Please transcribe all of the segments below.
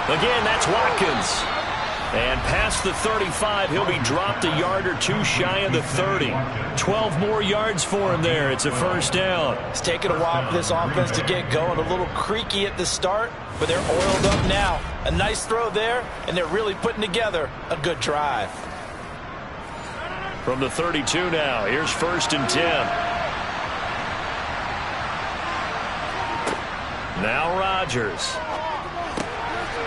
Again, that's Watkins. And past the 35, he'll be dropped a yard or two shy of the 30. 12 more yards for him there. It's a first down. It's taken a while for this offense to get going. A little creaky at the start, but they're oiled up now. A nice throw there, and they're really putting together a good drive. From the 32 now, here's 1st and 10. Now Rodgers.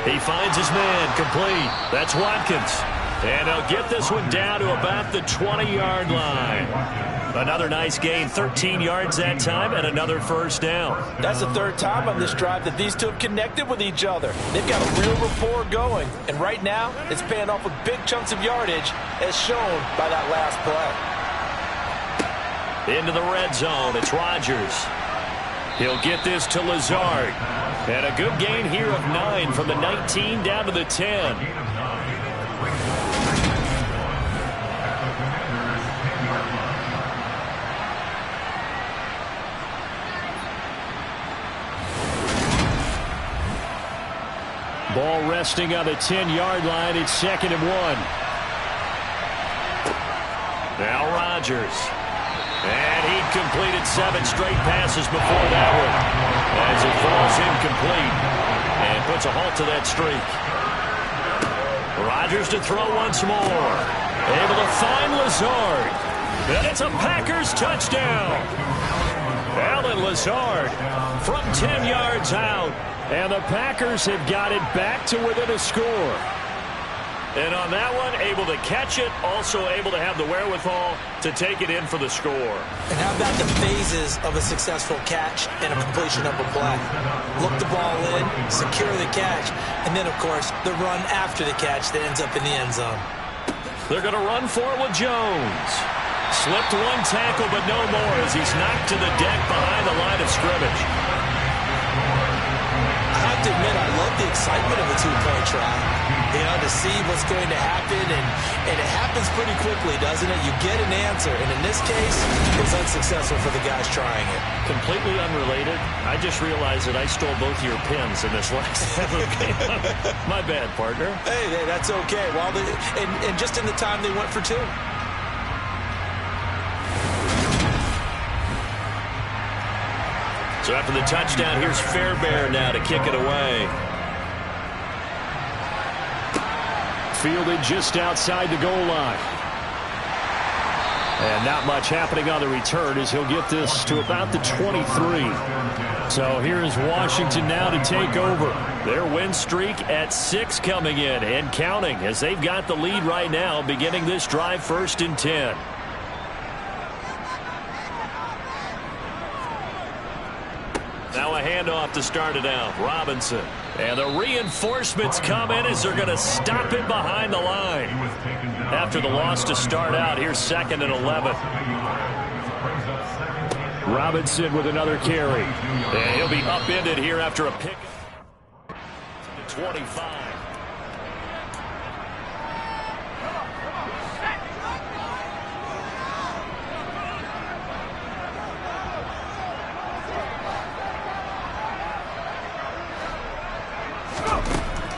He finds his man complete. That's Watkins. And he'll get this one down to about the 20-yard line. Another nice gain, 13 yards that time, and another first down. That's the third time on this drive that these two have connected with each other. They've got a real rapport going. And right now, it's paying off with big chunks of yardage, as shown by that last play. Into the red zone, it's Rodgers. He'll get this to Lazard. And a good gain here of 9 from the 19 down to the 10. Ball resting on the 10-yard line. It's 2nd and 1. Now Rodgers. And he completed 7 straight passes before that one, as it falls incomplete and puts a halt to that streak. Rodgers to throw once more. Able to find Lazard. And it's a Packers touchdown. Alan Lazard from 10 yards out. And the Packers have got it back to within a score. And on that one, able to catch it, also able to have the wherewithal to take it in for the score. And how about the phases of a successful catch and a completion of a play? Look the ball in, secure the catch, and then, of course, the run after the catch that ends up in the end zone. They're going to run for it with Jones. Slipped one tackle, but no more as he's knocked to the deck behind the line of scrimmage. I have to admit, I love the excitement of a two-point try. You know, to see what's going to happen, and it happens pretty quickly, doesn't it? You get an answer, and in this case, it's unsuccessful for the guys trying it. Completely unrelated. I just realized that I stole both of your pins in this last game. My bad, partner. Hey, that's okay. Well, and just in the time they went for 2. So after the touchdown, here's Fairbairn now to kick it away. Fielded just outside the goal line. And not much happening on the return as he'll get this to about the 23. So here's Washington now to take over. Their win streak at 6 coming in and counting as they've got the lead right now beginning this drive 1st and 10. Now a handoff to start it out. Robinson. And the reinforcements come in as they're going to stop him behind the line. After the loss to start out, here's 2nd and 11. Robinson with another carry. And he'll be upended here after a pick. 25.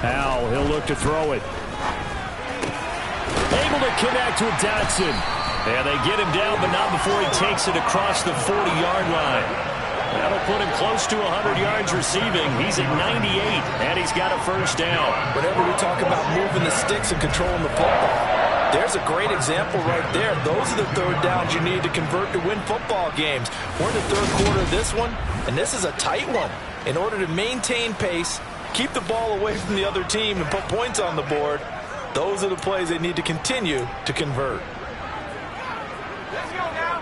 Howell, he'll look to throw it. Able to connect with Dotson. And they get him down, but not before he takes it across the 40-yard line. That'll put him close to 100 yards receiving. He's at 98, and he's got a first down. Whenever we talk about moving the sticks and controlling the football, there's a great example right there. Those are the third downs you need to convert to win football games. We're in the third quarter of this one, and this is a tight one. In order to maintain pace, keep the ball away from the other team, and put points on the board, those are the plays they need to continue to convert. Let's go now.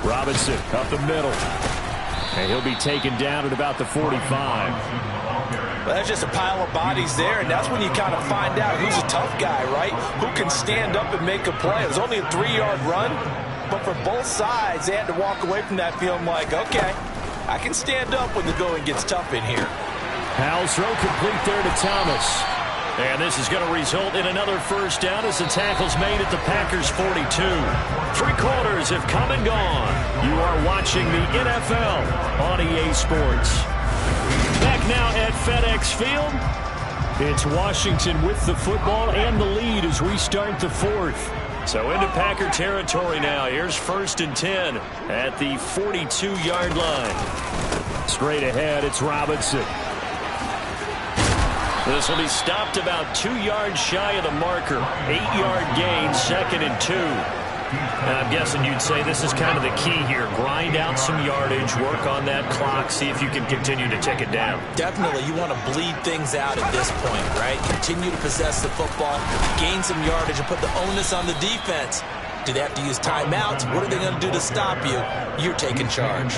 Robinson up the middle. And he'll be taken down at about the 45. Well, that's just a pile of bodies there, and that's when you kind of find out who's a tough guy, right? Who can stand up and make a play. It was only a 3-yard run, but for both sides, they had to walk away from that feeling like, okay, I can stand up when the going gets tough in here. Howell's throw complete there to Thomas. And this is going to result in another first down as the tackle's made at the Packers' 42. 3 quarters have come and gone. You are watching the NFL on EA Sports. Back now at FedEx Field. It's Washington with the football and the lead as we start the 4th. So into Packer territory now. Here's 1st and 10 at the 42-yard line. Straight ahead, it's Robinson. This will be stopped about 2 yards shy of the marker. 8-yard gain, 2nd and 2. And I'm guessing you'd say this is kind of the key here. Grind out some yardage, work on that clock, see if you can continue to tick it down. Definitely, you want to bleed things out at this point, right? Continue to possess the football, gain some yardage, and put the onus on the defense. Do they have to use timeouts? What are they going to do to stop you? You're taking charge.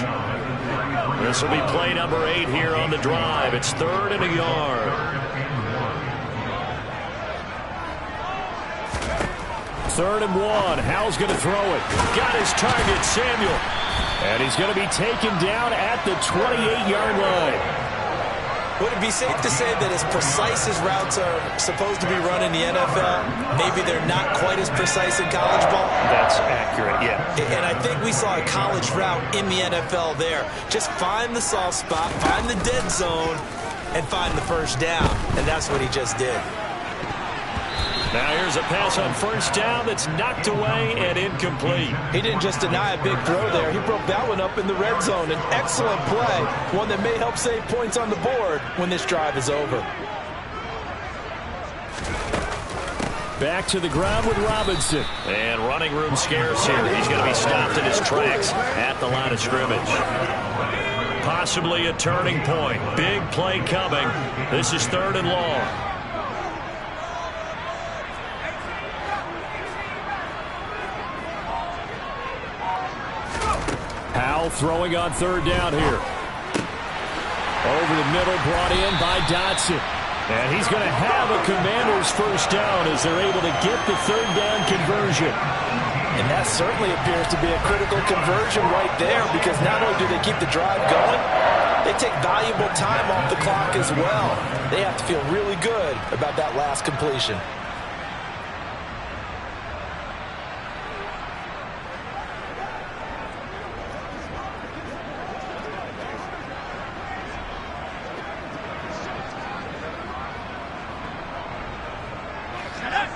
This will be play number 8 here on the drive. It's 3rd and a yard. 3rd and 1. Howell's going to throw it. Got his target, Samuel. And he's going to be taken down at the 28-yard line. Would it be safe to say that as precise as routes are supposed to be run in the NFL, maybe they're not quite as precise in college ball? That's accurate, yeah. And I think we saw a college route in the NFL there. Just find the soft spot, find the dead zone, and find the first down. And that's what he just did. Now here's a pass on 1st down that's knocked away and incomplete. He didn't just deny a big throw there. He broke that one up in the red zone. An excellent play, one that may help save points on the board when this drive is over. Back to the ground with Robinson. And running room scarce here. He's going to be stopped in his tracks at the line of scrimmage. Possibly a turning point. Big play coming. This is 3rd and long. Howell throwing on 3rd down here. Over the middle, brought in by Dotson. And he's going to have a Commanders first down as they're able to get the 3rd down conversion. And that certainly appears to be a critical conversion right there, because not only do they keep the drive going, they take valuable time off the clock as well. They have to feel really good about that last completion.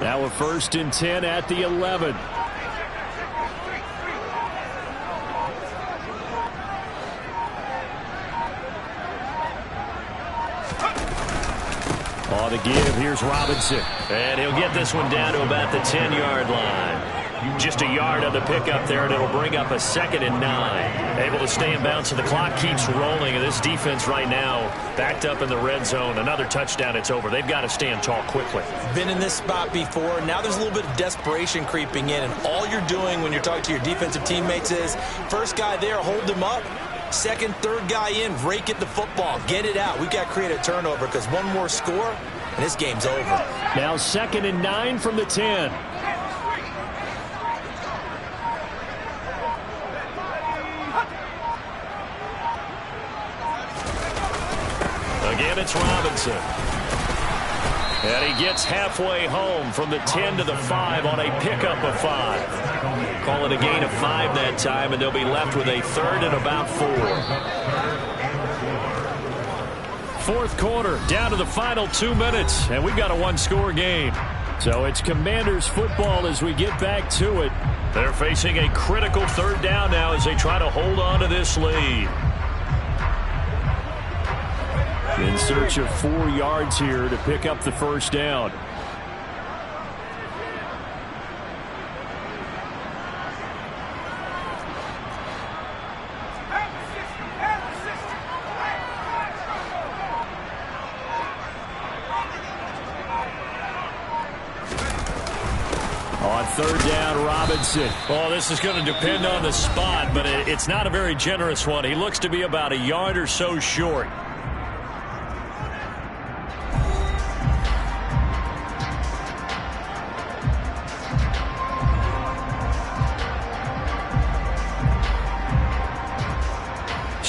Now a 1st and 10 at the 11. On the give, here's Robinson. And he'll get this one down to about the 10-yard line. Just a yard on the pickup there, and it'll bring up a 2nd and 9. Able to stay in bounds, and the clock keeps rolling. And this defense right now backed up in the red zone. Another touchdown, it's over. They've got to stand tall quickly. Been in this spot before. Now there's a little bit of desperation creeping in, and all you're doing when you're talking to your defensive teammates is, first guy there, hold him up. Second, third guy in, rake at the football. Get it out. We've got to create a turnover, because one more score, and this game's over. Now 2nd and 9 from the 10. Again, it's Robinson. And he gets halfway home from the 10 to the 5 on a pickup of 5. Call it a gain of 5 that time, and they'll be left with a 3rd and about 4. 4th quarter, down to the final 2 minutes, and we've got a 1-score game. So it's Commanders football as we get back to it. They're facing a critical 3rd down now as they try to hold on to this lead. In search of 4 yards here to pick up the first down. On 3rd down, Robinson. Oh, this is going to depend on the spot, but it's not a very generous one. He looks to be about a yard or so short.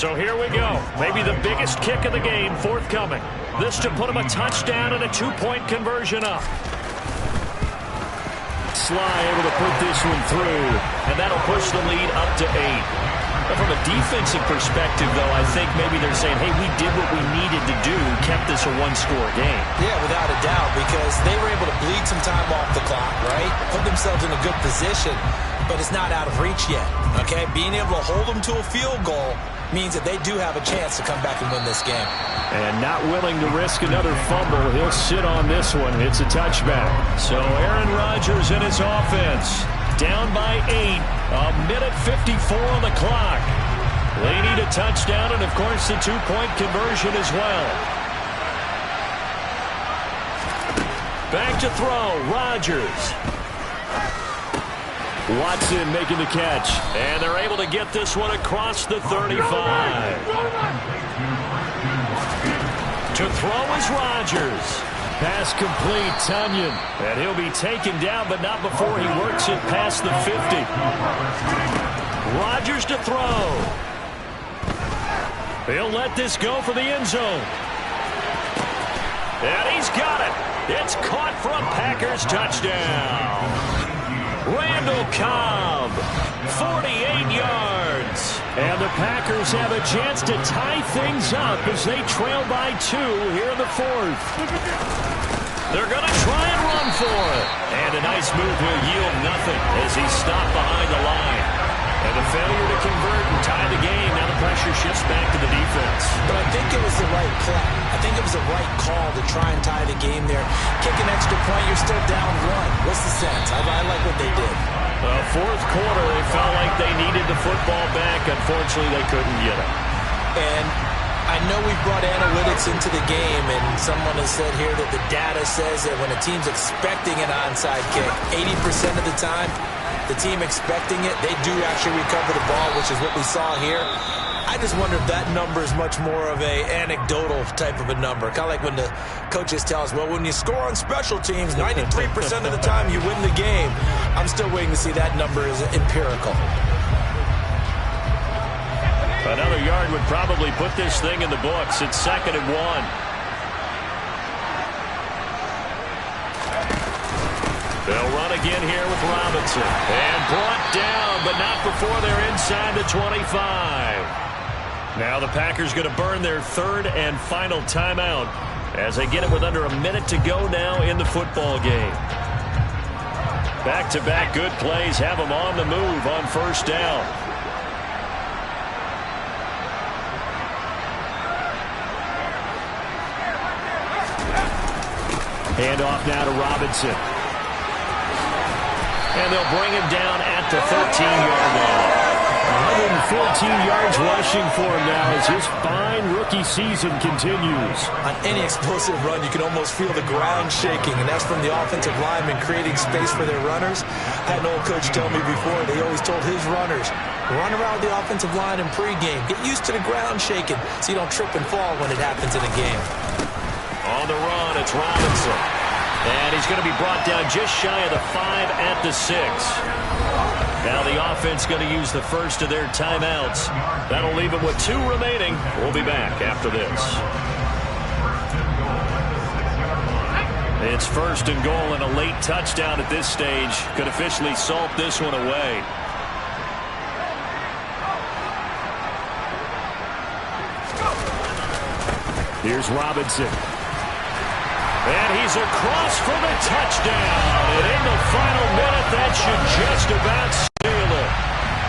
So here we go. Maybe the biggest kick of the game forthcoming. This to put him a touchdown and a 2-point conversion up. Sly able to put this one through, and that'll push the lead up to 8. But from a defensive perspective, though, I think maybe they're saying, hey, we did what we needed to do, kept this a one-score game. Yeah, without a doubt, because they were able to bleed some time off the clock, right? Put themselves in a good position, but it's not out of reach yet, okay? Being able to hold them to a field goal means that they do have a chance to come back and win this game. And not willing to risk another fumble, he'll sit on this one. It's a touchback. So Aaron Rodgers and his offense down by 8. A minute 54 on the clock. They need a touchdown and, of course, the 2-point conversion as well. Back to throw. Rodgers. Watson making the catch. And they're able to get this one across the 35. To throw is Rodgers. Pass complete, Tunyon. And he'll be taken down, but not before he works it past the 50. Rodgers to throw. He'll let this go for the end zone. And he's got it. It's caught for a Packers touchdown. Randall Cobb, 48 yards. And the Packers have a chance to tie things up as they trail by 2 here in the 4th. They're going to try and run for it. And a nice move will yield nothing as he's stopped behind the line. And a failure to convert and tie the game. Now the pressure shifts back to the defense. But I think it was the right play. I think it was the right call to try and tie the game there. Kick an extra point, you're still down 1. What's the sense? I like what they did. Fourth quarter, they felt like they needed the football back. Unfortunately, they couldn't get it. And I know we've brought analytics into the game, and someone has said here that the data says that when a team's expecting an onside kick, 80% of the time, the team expecting it, they do actually recover the ball, which is what we saw here. I just wonder if that number is much more of a anecdotal type of a number. Kind of like when the coaches tell us, well, when you score on special teams, 93% of the time you win the game. I'm still waiting to see that number is empirical. Another yard would probably put this thing in the books. It's 2nd and 1. They'll run again here with Robinson. And brought down, but not before they're inside the 25. Now the Packers going to burn their 3rd and final timeout as they get it with under a minute to go now in the football game. Back-to-back good plays have them on the move on 1st down. Hand off now to Robinson. And they'll bring him down at the 13-yard line. 114 yards rushing for him now as his fine rookie season continues. On any explosive run, you can almost feel the ground shaking, and that's from the offensive linemen creating space for their runners. I had an old coach tell me before, they always told his runners, run around the offensive line in pregame. Get used to the ground shaking so you don't trip and fall when it happens in a game. On the run, it's Robinson. And he's going to be brought down just shy of the 5 at the 6. Now the offense going to use the first of their timeouts. That'll leave them with 2 remaining. We'll be back after this. It's 1st and goal, and a late touchdown at this stage could officially salt this one away. Here's Robinson. And he's across for the touchdown. And in the final minute, that should just about seal it.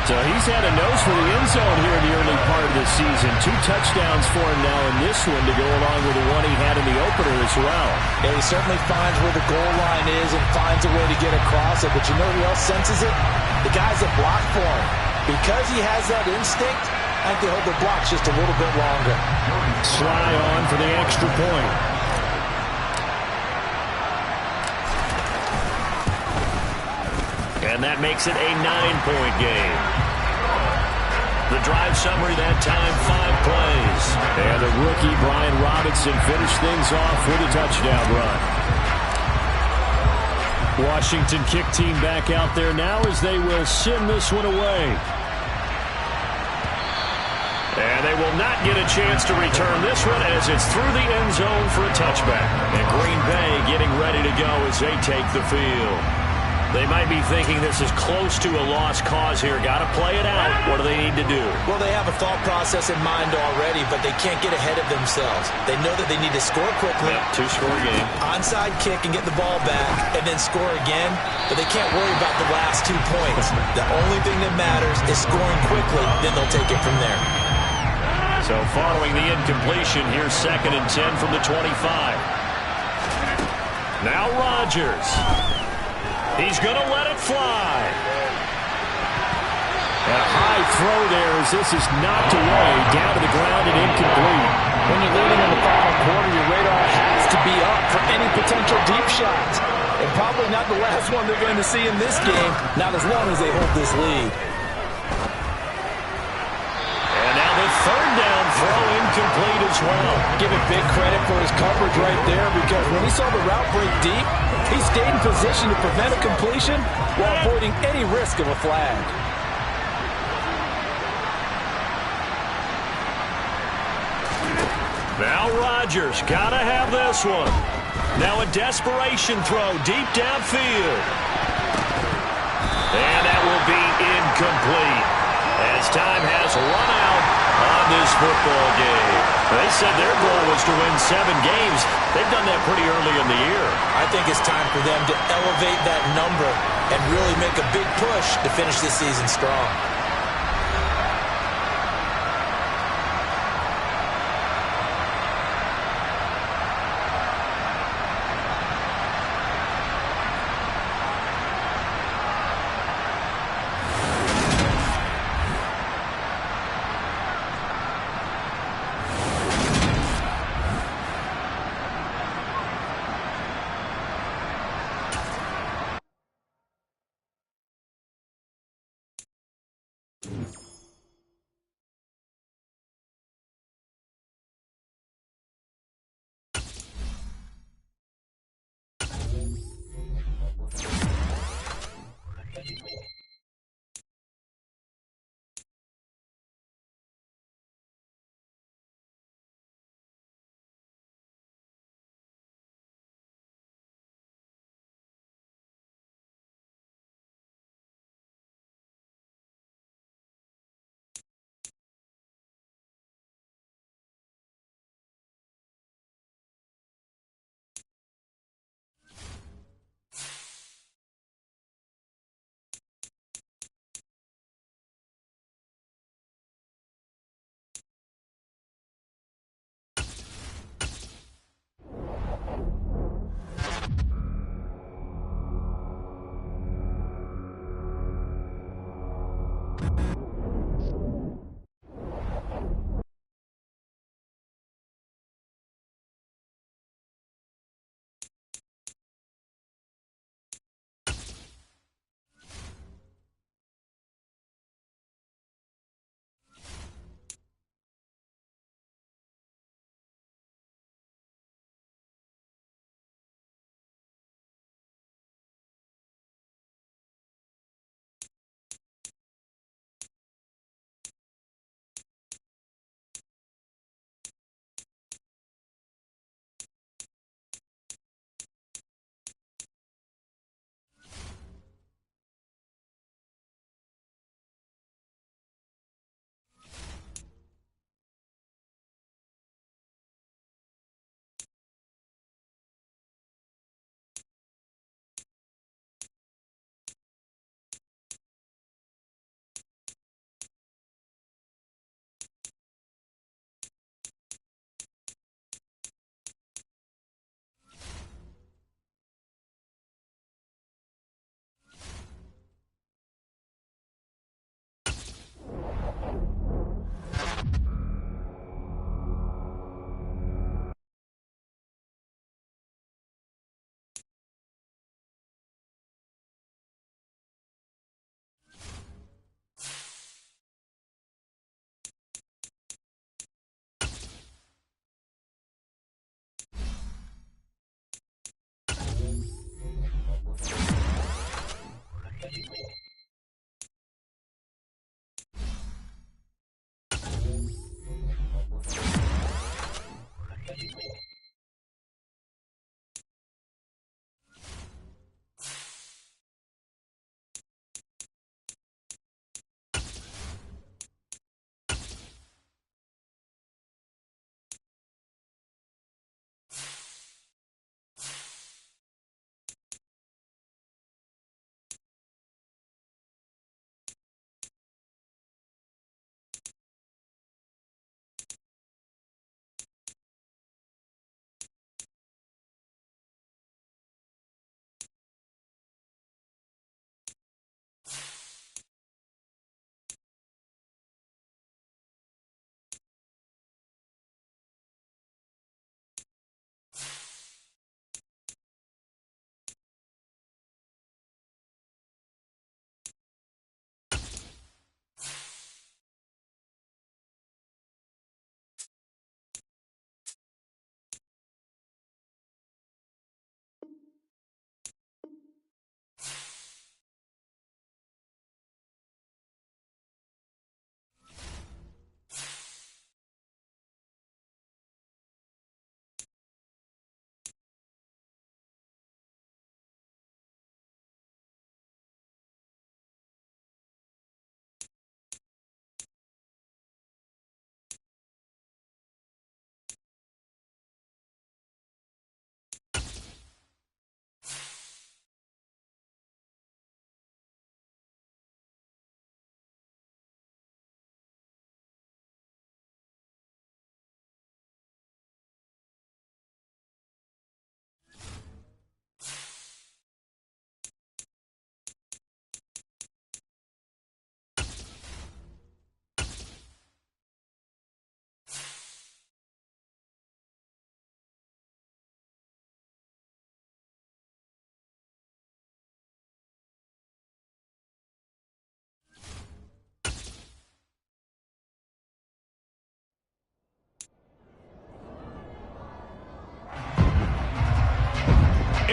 So he's had a nose for the end zone here in the early part of the season. 2 touchdowns for him now in this one to go along with the one he had in the opener as well. Yeah, he certainly finds where the goal line is and finds a way to get across it. But you know who else senses it? The guys that block for him. Because he has that instinct, I think they hold the blocks just a little bit longer. Sly on for the extra point. And that makes it a 9-point game. The drive summary that time, 5 plays. And the rookie, Brian Robinson, finished things off with a touchdown run. Washington kick team back out there now as they will send this one away. And they will not get a chance to return this one as it's through the end zone for a touchback. And Green Bay getting ready to go as they take the field. They might be thinking this is close to a lost cause here. Got to play it out. What do they need to do? Well, they have a thought process in mind already, but they can't get ahead of themselves. They know that they need to score quickly. Yep, two-score game. Onside kick and get the ball back and then score again, but they can't worry about the last 2 points. The only thing that matters is scoring quickly, then they'll take it from there. So following the incompletion, here's 2nd and 10 from the 25. Now Rodgers. He's going to let it fly. And a high throw there as this is knocked away, down to the ground and incomplete. When you're leading in the final quarter, your radar has to be up for any potential deep shots. And probably not the last one they're going to see in this game, not as long as they hold this lead. And now the 3rd down throw incomplete as well. Give it big credit for his coverage right there, because when he saw the route break deep, he stayed in position to prevent a completion while avoiding any risk of a flag. Now Rodgers, gotta have this one. Now a desperation throw deep downfield. And that will be incomplete as time has run out on this football game. They said their goal was to win 7 games. They've done that pretty early in the year. I think it's time for them to elevate that number and really make a big push to finish this season strong.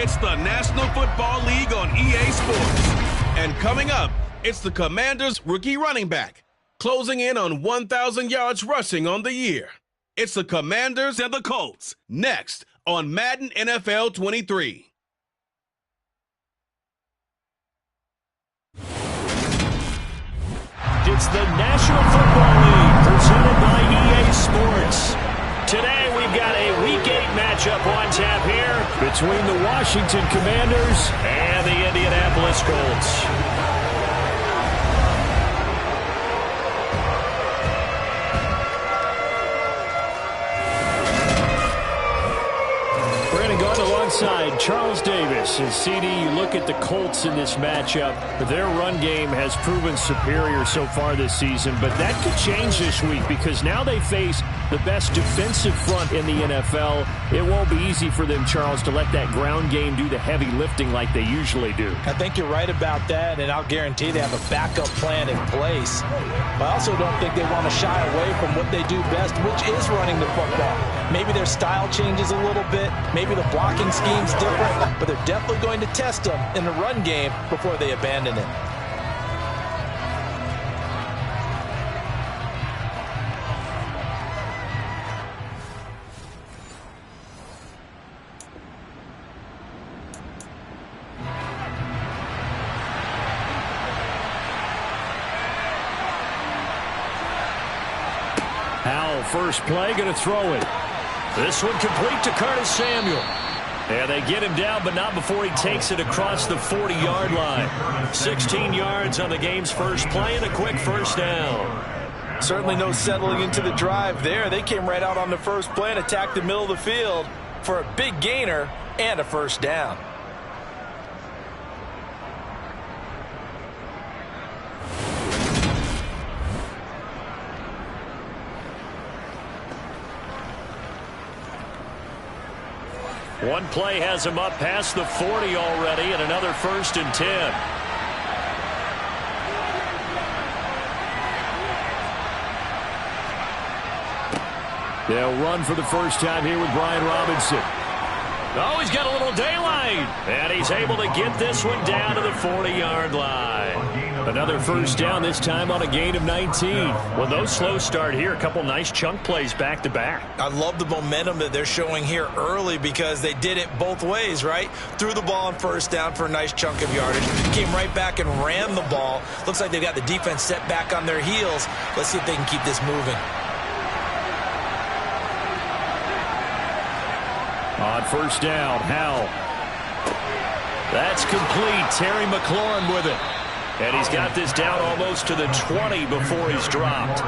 It's the National Football League on EA Sports. And coming up, it's the Commanders' rookie running back, closing in on 1,000 yards rushing on the year. It's the Commanders and the Colts, next on Madden NFL 23. It's the National Football League presented by EA Sports. Today we've got a Week 8 matchup on tap here between the Washington Commanders and the Indianapolis Colts. Alongside Charles Davis and CD, you look at the Colts in this matchup. Their run game has proven superior so far this season, but that could change this week because now they face the best defensive front in the NFL. It won't be easy for them, Charles, to let that ground game do the heavy lifting like they usually do. I think you're right about that, and I'll guarantee they have a backup plan in place. But I also don't think they want to shy away from what they do best, which is running the football. Maybe their style changes a little bit. Maybe the blocking scheme's different, but they're definitely going to test them in the run game before they abandon it. Howell, first play, going to throw it. This one complete to Curtis Samuel. And they get him down, but not before he takes it across the 40-yard line. 16 yards on the game's first play and a quick first down. Certainly no settling into the drive there. They came right out on the first play and attacked the middle of the field for a big gainer and a first down. One play has him up past the 40 already, and another 1st and 10. They'll run for the first time here with Brian Robinson. Oh, he's got a little daylight, and he's able to get this one down to the 40-yard line. Another first down, this time on a gain of 19. Well, those slow start here. A couple nice chunk plays back-to-back. I love the momentum that they're showing here early because they did it both ways, right? Threw the ball on first down for a nice chunk of yardage. Came right back and ran the ball. Looks like they've got the defense set back on their heels. Let's see if they can keep this moving. On first down, Howell. That's complete. Terry McLaurin with it. And he's got this down almost to the 20 before he's dropped.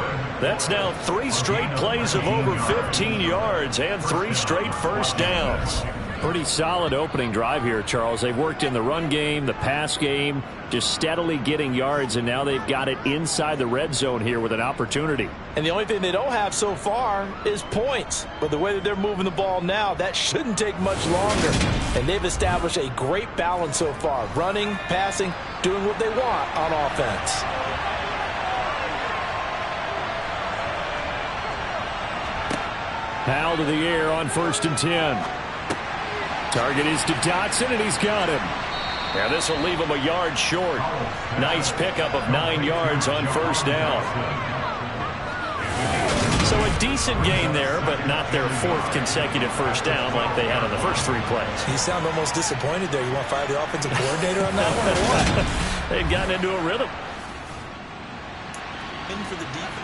That's now 3 straight plays of over 15 yards and 3 straight first downs. Pretty solid opening drive here, Charles. They've worked in the run game, the pass game, just steadily getting yards, and now they've got it inside the red zone here with an opportunity. And the only thing they don't have so far is points. But the way that they're moving the ball now, that shouldn't take much longer. And they've established a great balance so far. Running, passing, doing what they want on offense. Howell to the air on 1st and 10. Target is to Dotson, and he's got him. Yeah, this will leave him a yard short. Nice pickup of 9 yards on first down. So a decent gain there, but not their 4th consecutive first down like they had on the first 3 plays. You sound almost disappointed there. You want to fire the offensive coordinator on that one or what? They've gotten into a rhythm. In for the defense.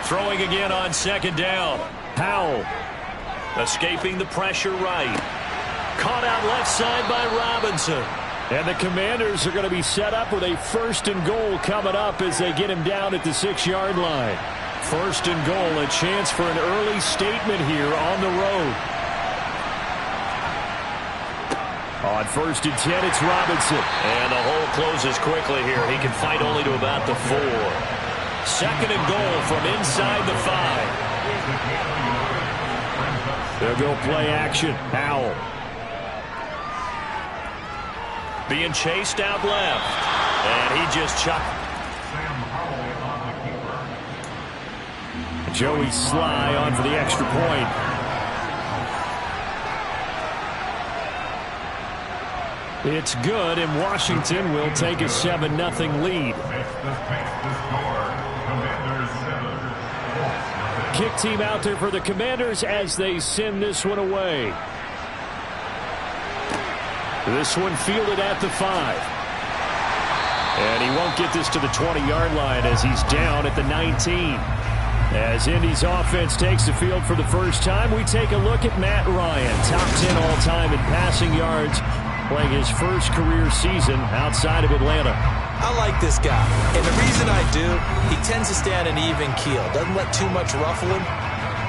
Throwing again on 2nd down. Howell escaping the pressure right. Caught out left side by Robinson. And the Commanders are going to be set up with a 1st and goal coming up as they get him down at the 6-yard line. 1st and goal, a chance for an early statement here on the road. On 1st and 10, it's Robinson. And the hole closes quickly here. He can fight only to about the 4. 2nd and goal from inside the 5. They'll go play action. Howell. Being chased out left. And he just chucked. Joey Sly on for the extra point. It's good, and Washington will take a 7-0 lead. Kick team out there for the Commanders as they send this one away. This one fielded at the 5. And he won't get this to the 20-yard line as he's down at the 19. As Indy's offense takes the field for the first time, we take a look at Matt Ryan, top 10 all-time in passing yards, playing his first career season outside of Atlanta. I like this guy, and the reason I do, he tends to stay on an even keel, doesn't let too much ruffle him.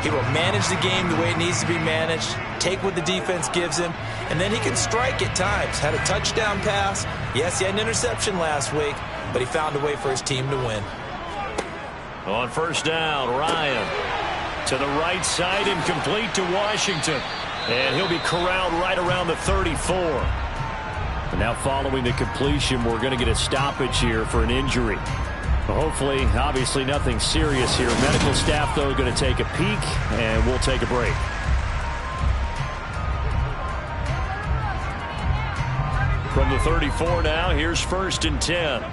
He will manage the game the way it needs to be managed, take what the defense gives him, and then he can strike at times. Had a touchdown pass. Yes, he had an interception last week, but he found a way for his team to win. On first down, Ryan to the right side and complete to Washington. And he'll be corralled right around the 34. And now following the completion, we're going to get a stoppage here for an injury. Hopefully, obviously nothing serious here. Medical staff, though, going to take a peek, and we'll take a break. From the 34 now, here's 1st and 10.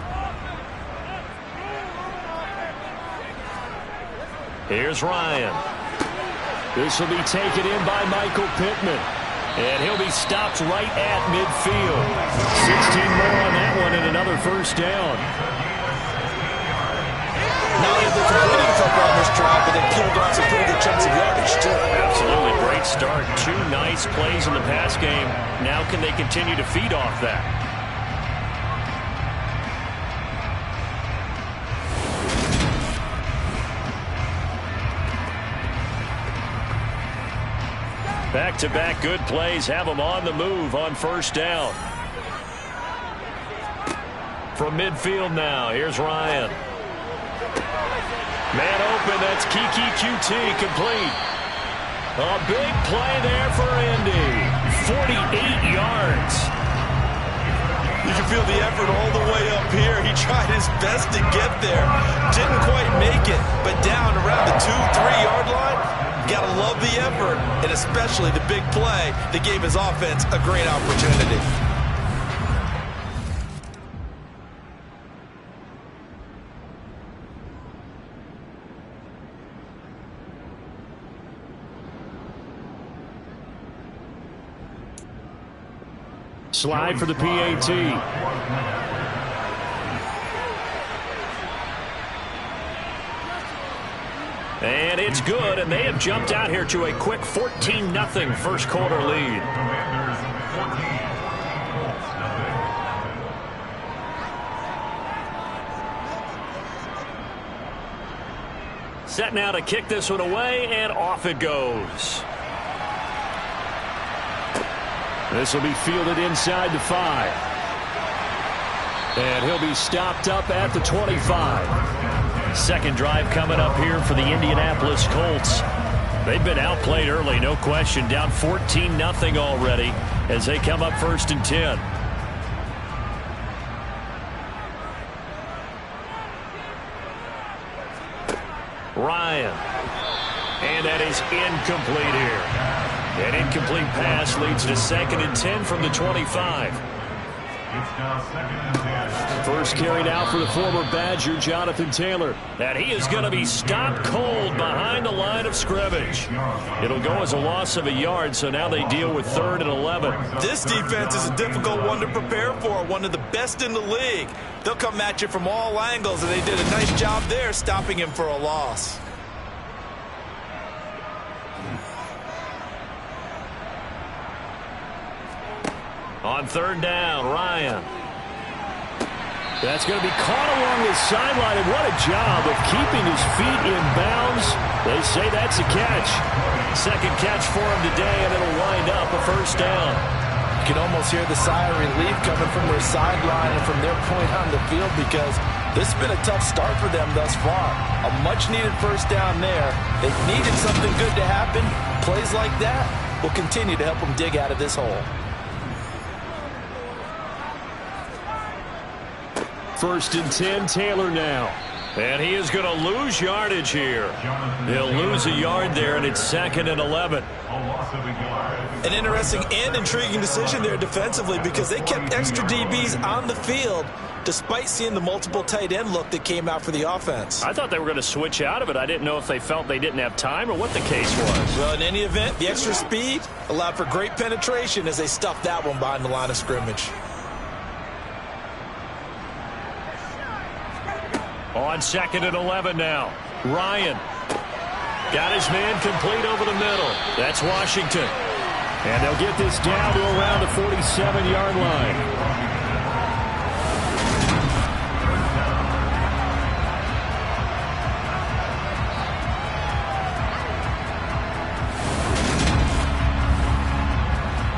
Here's Ryan. This will be taken in by Michael Pittman. And he'll be stopped right at midfield. 16 more on that one and another first down. Not able to completing football on this drive, but they peeled off some pretty good chunks of yardage, too. Absolutely great start. 2 nice plays in the pass game. Now can they continue to feed off that? Back-to-back good plays have them on the move on first down. From midfield now, here's Ryan. Man open, that's Kiki QT complete. A big play there for Indy. 48 yards. You can feel the effort all the way up here. He tried his best to get there. Didn't quite make it, but down around the 2-3 yard line. Gotta love the effort, and especially the big play that gave his offense a great opportunity. Slide for the PAT. And it's good, and they have jumped out here to a quick 14-0 first quarter lead. Set now to kick this one away, and off it goes. This will be fielded inside the 5. And he'll be stopped up at the 25. Second drive coming up here for the Indianapolis Colts. They've been outplayed early, no question. Down 14-0 already as they come up 1st and 10. Ryan. And that is incomplete here. An incomplete pass leads to 2nd and 10 from the 25. First carried out for the former Badger, Jonathan Taylor. And he is going to be stopped cold behind the line of scrimmage. It'll go as a loss of a yard, so now they deal with 3rd and 11. This defense is a difficult one to prepare for, one of the best in the league. They'll come at you from all angles, and they did a nice job there stopping him for a loss. On 3rd down, Ryan. That's going to be caught along the sideline, and what a job of keeping his feet in bounds. They say that's a catch. Second catch for him today, and it'll wind up a first down. You can almost hear the sigh of relief coming from their sideline and from their point on the field, because this has been a tough start for them thus far. A much-needed first down there. They needed something good to happen. Plays like that will continue to help them dig out of this hole. 1st and 10, Taylor now. And he is going to lose yardage here. He'll lose a yard there, and it's 2nd and 11. An interesting and intriguing decision there defensively because they kept extra DBs on the field despite seeing the multiple tight end look that came out for the offense. I thought they were going to switch out of it. I didn't know if they felt they didn't have time or what the case was. Well, in any event, the extra speed allowed for great penetration as they stuffed that one behind the line of scrimmage. On 2nd and 11 now. Ryan got his man complete over the middle. That's Washington. And they'll get this down to around the 47-yard line.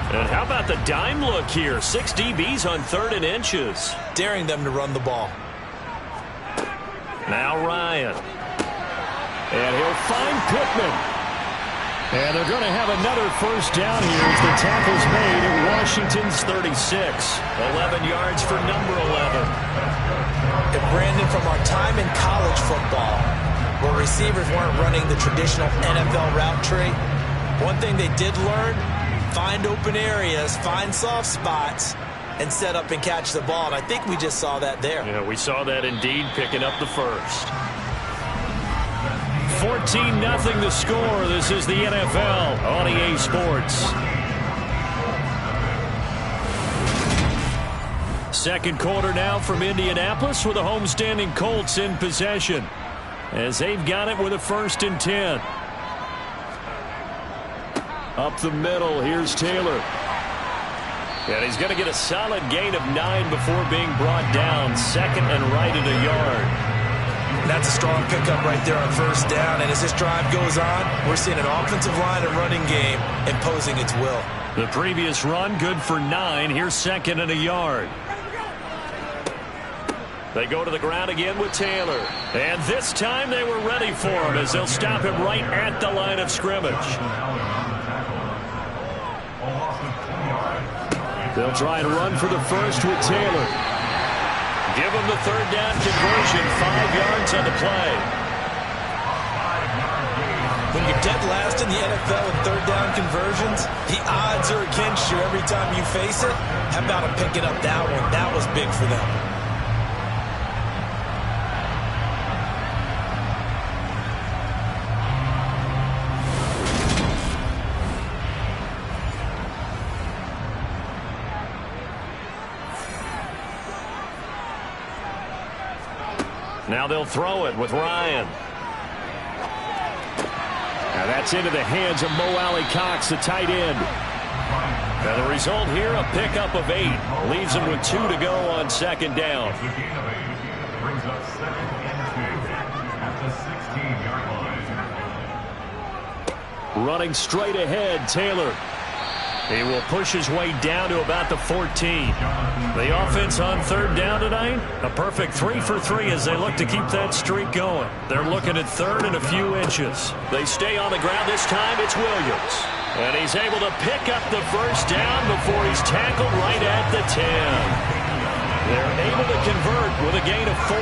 And how about the dime look here? 6 DBs on 3rd and inches. Daring them to run the ball. Now Ryan. And he'll find Pittman. And they're going to have another first down here as the tackle's made at Washington's 36. 11 yards for number 11. And Brandon, from our time in college football, where receivers weren't running the traditional NFL route tree, one thing they did learn, find open areas, find soft spots, and set up and catch the ball. And I think we just saw that there. Yeah, we saw that indeed, picking up the first. 14-0 the score. This is the NFL on EA Sports. Second quarter now from Indianapolis with the homestanding Colts in possession as they've got it with a 1st and 10. Up the middle, here's Taylor. And he's going to get a solid gain of 9 before being brought down. 2nd and right at a yard. And that's a strong pickup right there on 1st down. And as this drive goes on, we're seeing an offensive line and running game imposing its will. The previous run, good for 9. Here's 2nd and a yard. They go to the ground again with Taylor. And this time they were ready for him as they'll stop him right at the line of scrimmage. They'll try and run for the first with Taylor. Give him the 3rd down conversion. 5 yards on the play. When you're dead last in the NFL in 3rd down conversions, the odds are against you every time you face it. How about him picking up that one? That was big for them. Now they'll throw it with Ryan. Now that's into the hands of Mo Alley-Cox, the tight end. Now the result here, a pickup of 8. Leaves him with 2 to go on 2nd down. Brings up 2nd and 2 at the 16-yard line. Running straight ahead, Taylor. He will push his way down to about the 14. The offense on 3rd down tonight, a perfect 3 for 3 as they look to keep that streak going. They're looking at 3rd and a few inches. They stay on the ground this time. It's Williams. And he's able to pick up the first down before he's tackled right at the 10. They're able to convert with a gain of 4.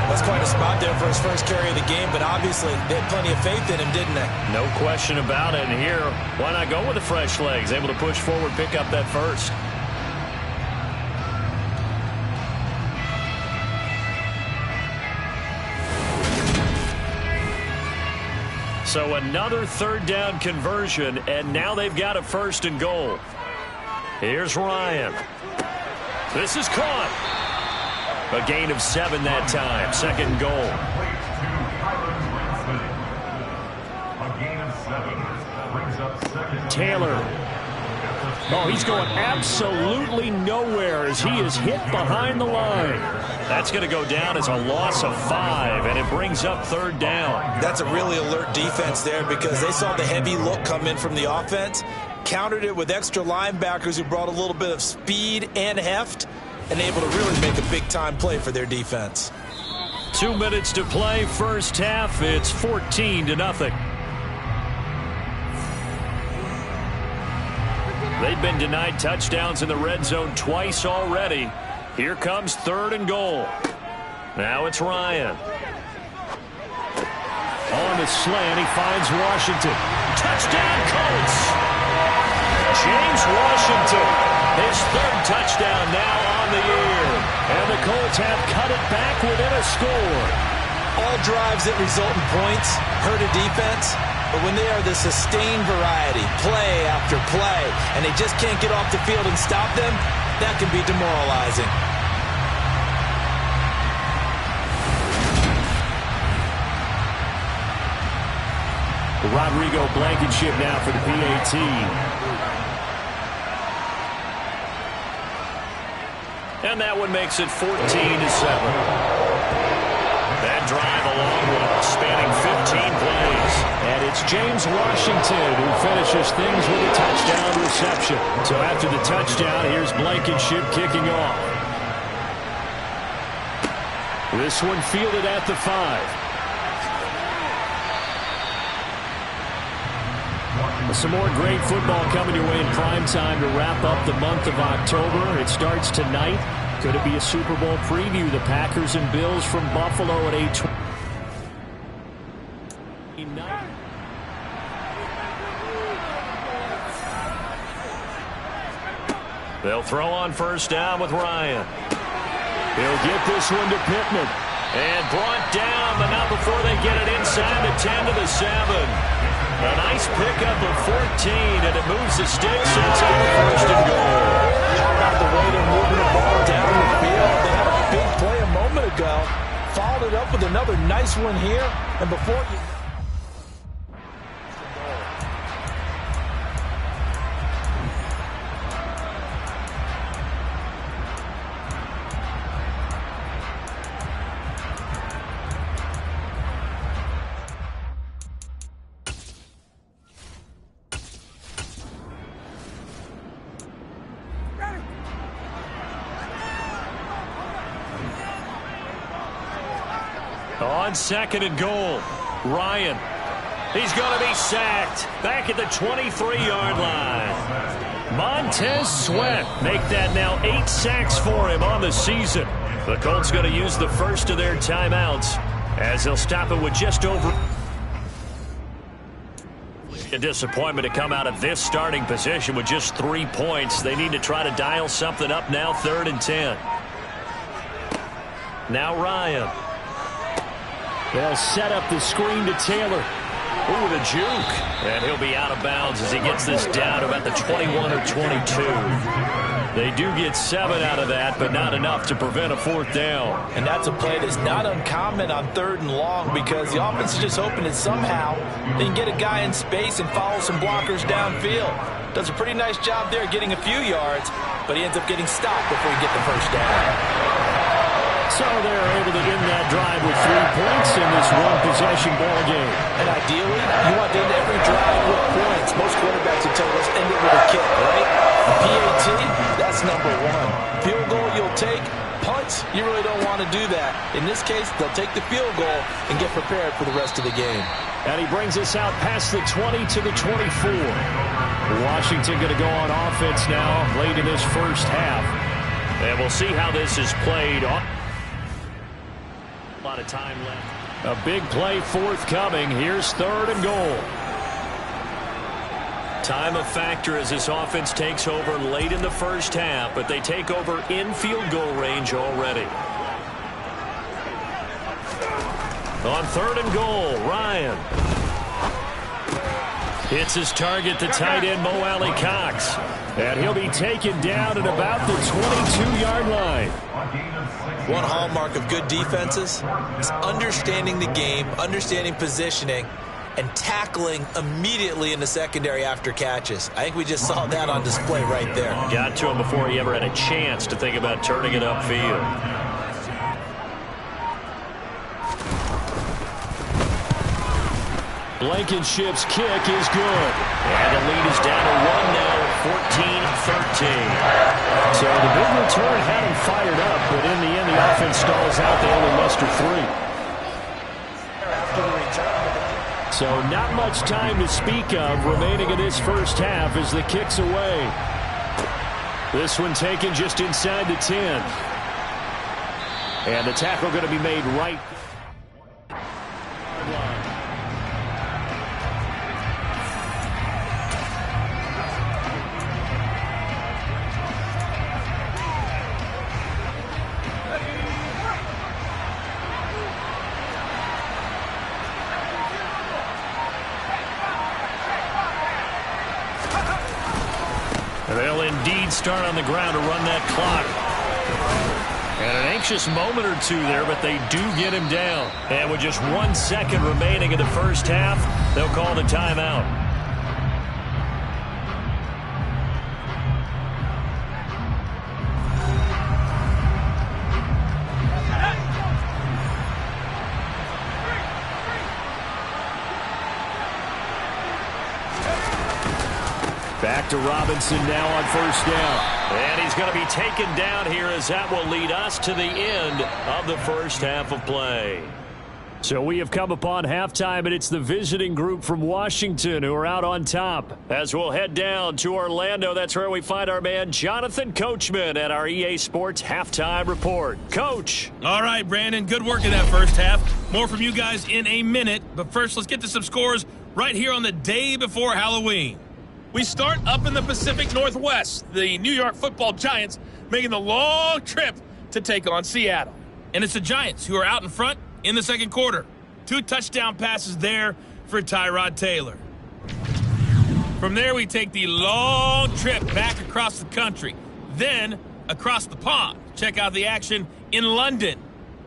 That's quite a spot there for his first carry of the game, but obviously they had plenty of faith in him, didn't they? No question about it. And here, why not go with the fresh legs? Able to push forward, pick up that first. So another 3rd down conversion, and now they've got a 1st and goal. Here's Ryan. This is caught. A gain of 7 that time. 2nd and goal. Taylor. Oh, he's going absolutely nowhere as he is hit behind the line. That's going to go down as a loss of 5, and it brings up 3rd down. That's a really alert defense there because they saw the heavy look come in from the offense, countered it with extra linebackers who brought a little bit of speed and heft, and able to really make a big-time play for their defense. 2 minutes to play, first half. It's 14-0. They've been denied touchdowns in the red zone twice already. Here comes 3rd and goal. Now it's Ryan. On the slant, he finds Washington. Touchdown, Colts! James Washington, his third touchdown now on the year. And the Colts have cut it back within a score. All drives that result in points hurt a defense, but when they are the sustained variety, play after play, and they just can't get off the field and stop them, that can be demoralizing. Rodrigo Blankenship now for the PAT. And that one makes it 14-7. That drive a long one, spanning 15 plays. And it's James Washington who finishes things with a touchdown reception. So after the touchdown, here's Blankenship kicking off. This one fielded at the 5. Some more great football coming your way in prime time to wrap up the month of October. It starts tonight. Could it be a Super Bowl preview? The Packers and Bills from Buffalo at 8:20. They'll throw on first down with Ryan. He'll get this one to Pittman. And brought down, but not before they get it inside the 10 to the 7. A nice pickup of 14, and it moves the sticks into first and goal. How about the way they're moving the ball down the field? They had a big play a moment ago. Followed it up with another nice one here. And before you... On second and goal, Ryan. He's going to be sacked back at the 23-yard line. Montez Sweat make that now 8 sacks for him on the season. The Colts going to use the first of their timeouts as they'll stop it with just over. A disappointment to come out of this starting position with just 3 points. They need to try to dial something up now, 3rd and 10. Now Ryan. They'll set up the screen to Taylor. Ooh, the juke. And he'll be out of bounds as he gets this down to about the 21 or 22. They do get 7 out of that, but not enough to prevent a 4th down. And that's a play that's not uncommon on 3rd and long because the offense is just hoping that somehow they can get a guy in space and follow some blockers downfield. Does a pretty nice job there getting a few yards, but he ends up getting stopped before he gets the first down. So they're able to end that drive with 3 points in this one-possession ball game. And ideally, you want to end every drive with points. Most quarterbacks will tell us end it with a kick, right? A PAT, that's number 1. Field goal you'll take. Punts, you really don't want to do that. In this case, they'll take the field goal and get prepared for the rest of the game. And he brings us out past the 20 to the 24. Washington going to go on offense now late in this first half. And we'll see how this is played. A lot of time left. A big play forthcoming. Here's 3rd and goal. Time a factor as this offense takes over late in the first half, but they take over in field goal range already. On 3rd and goal, Ryan. Hits his target, the tight end, Mo Alley Cox. And he'll be taken down at about the 22-yard line. One hallmark of good defenses is understanding the game, understanding positioning, and tackling immediately in the secondary after catches. I think we just saw that on display right there. Got to him before he ever had a chance to think about turning it upfield. Blankenship's kick is good. And the lead is down to 1 now, 14-13. So the big return had him fired up, but in the end the offense stalls out. They only muster 3. So not much time to speak of remaining in this first half as the kick's away. This one taken just inside the 10. And the tackle going to be made right. They'll indeed start on the ground to run that clock. And an anxious moment or two there, but they do get him down. And with just 1 second remaining in the first half, they'll call the timeout. Back to Robinson now on first down. And he's going to be taken down here as that will lead us to the end of the first half of play. So we have come upon halftime, and it's the visiting group from Washington who are out on top. As we'll head down to Orlando, that's where we find our man Jonathan Coachman at our EA Sports Halftime Report. Coach. All right, Brandon, good work in that first half. More from you guys in a minute. But first, let's get to some scores right here on the day before Halloween. We start up in the Pacific Northwest. The New York Football Giants making the long trip to take on Seattle. And it's the Giants who are out in front in the second quarter. 2 touchdown passes there for Tyrod Taylor. From there, we take the long trip back across the country. Then across the pond. Check out the action in London.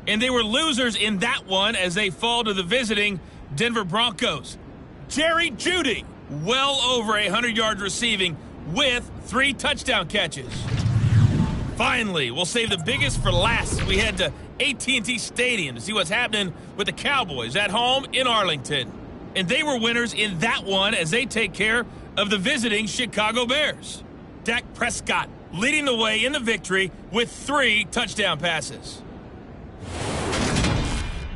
And they were losers in that one as they fall to the visiting Denver Broncos. Jerry Jeudy, well over 100 yards receiving with 3 touchdown catches. Finally, we'll save the biggest for last. We head to AT&T Stadium to see what's happening with the Cowboys at home in Arlington. And they were winners in that one as they take care of the visiting Chicago Bears. Dak Prescott leading the way in the victory with 3 touchdown passes.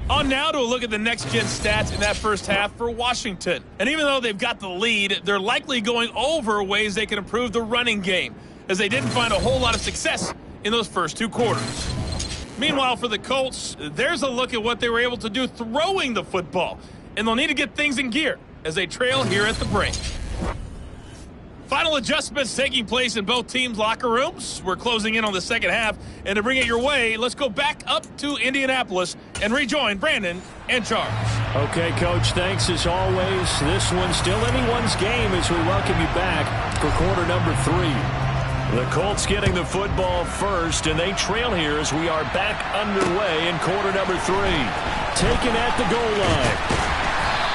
On now to a look at the next-gen stats in that first half for Washington. And even though they've got the lead, they're likely going over ways they can improve the running game, as they didn't find a whole lot of success in those first 2 quarters. Meanwhile, for the Colts, there's a look at what they were able to do throwing the football. And they'll need to get things in gear as they trail here at the break. Final adjustments taking place in both teams' locker rooms. We're closing in on the second half. And to bring it your way, let's go back up to Indianapolis and rejoin Brandon and Charles. Okay, Coach, thanks as always. This one's still anyone's game as we welcome you back for quarter number 3. The Colts getting the football first, and they trail here as we are back underway in quarter number 3. Taken at the goal line.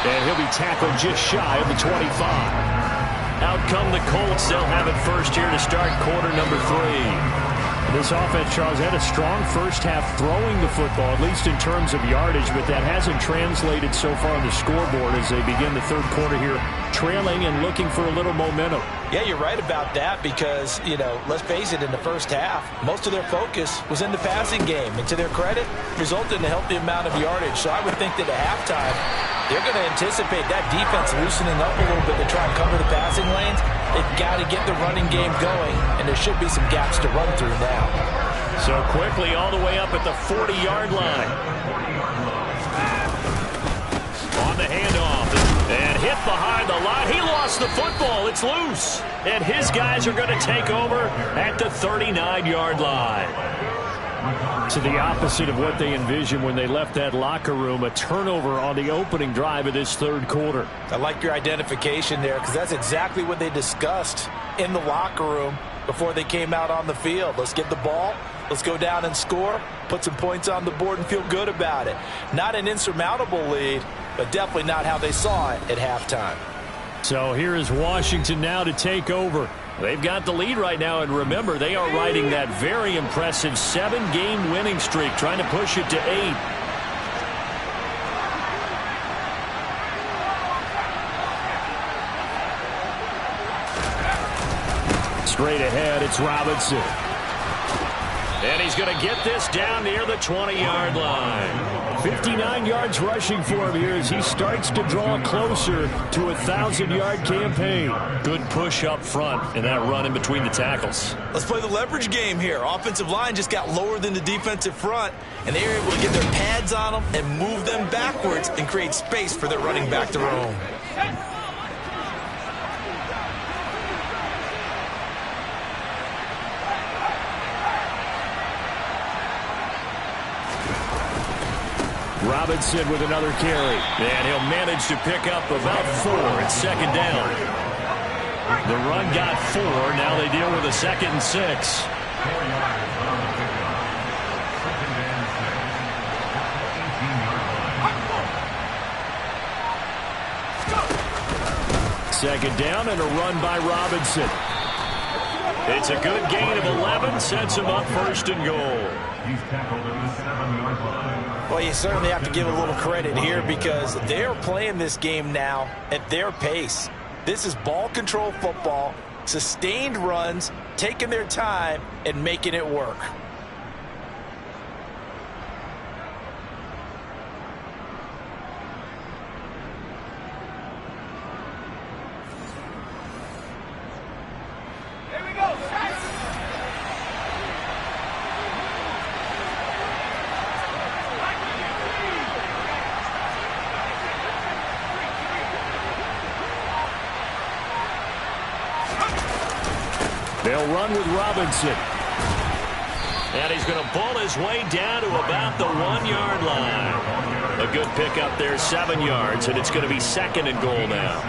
And he'll be tackled just shy of the 25. Out come the Colts. They'll have it first here to start quarter number 3. This offense, Charles, had a strong first half throwing the football, at least in terms of yardage, but that hasn't translated so far on the scoreboard as they begin the third quarter here, trailing and looking for a little momentum. Yeah, you're right about that because, let's face it, in the first half, most of their focus was in the passing game. And to their credit, resulted in a healthy amount of yardage. So I would think that at halftime, they're going to anticipate that defense loosening up a little bit to try and cover the passing lanes. They've got to get the running game going, and there should be some gaps to run through now. So quickly all the way up at the 40-yard line. On the handoff, and hit behind the line. He lost the football. It's loose. And his guys are going to take over at the 39-yard line. To the opposite of what they envisioned when they left that locker room, a turnover on the opening drive of this third quarter. I like your identification there because that's exactly what they discussed in the locker room before they came out on the field. Let's get the ball. Let's go down and score, put some points on the board and feel good about it. Not an insurmountable lead, but definitely not how they saw it at halftime. So here is Washington now to take over. They've got the lead right now, and remember, they are riding that very impressive 7-game winning streak, trying to push it to 8. Straight ahead, it's Robinson. And he's going to get this down near the 20-yard line. 59 yards rushing for him here as he starts to draw closer to a 1,000-yard campaign. Good push up front and that run in between the tackles. Let's play the leverage game here. Offensive line just got lower than the defensive front, and they were able to get their pads on them and move them backwards and create space for their running back to roam. Robinson with another carry. And he'll manage to pick up about 4 at second down. The run got 4. Now they deal with a 2nd and 6. Second down and a run by Robinson. It's a good gain of 11. Sets him up 1st and goal. He's tackled at the 7-yard line. Well, you certainly have to give a little credit here because they're playing this game now at their pace. This is ball control football, sustained runs, taking their time, and making it work. They'll run with Robinson. And he's going to ball his way down to about the 1-yard line. A good pickup there, 7 yards, and it's going to be 2nd and goal now.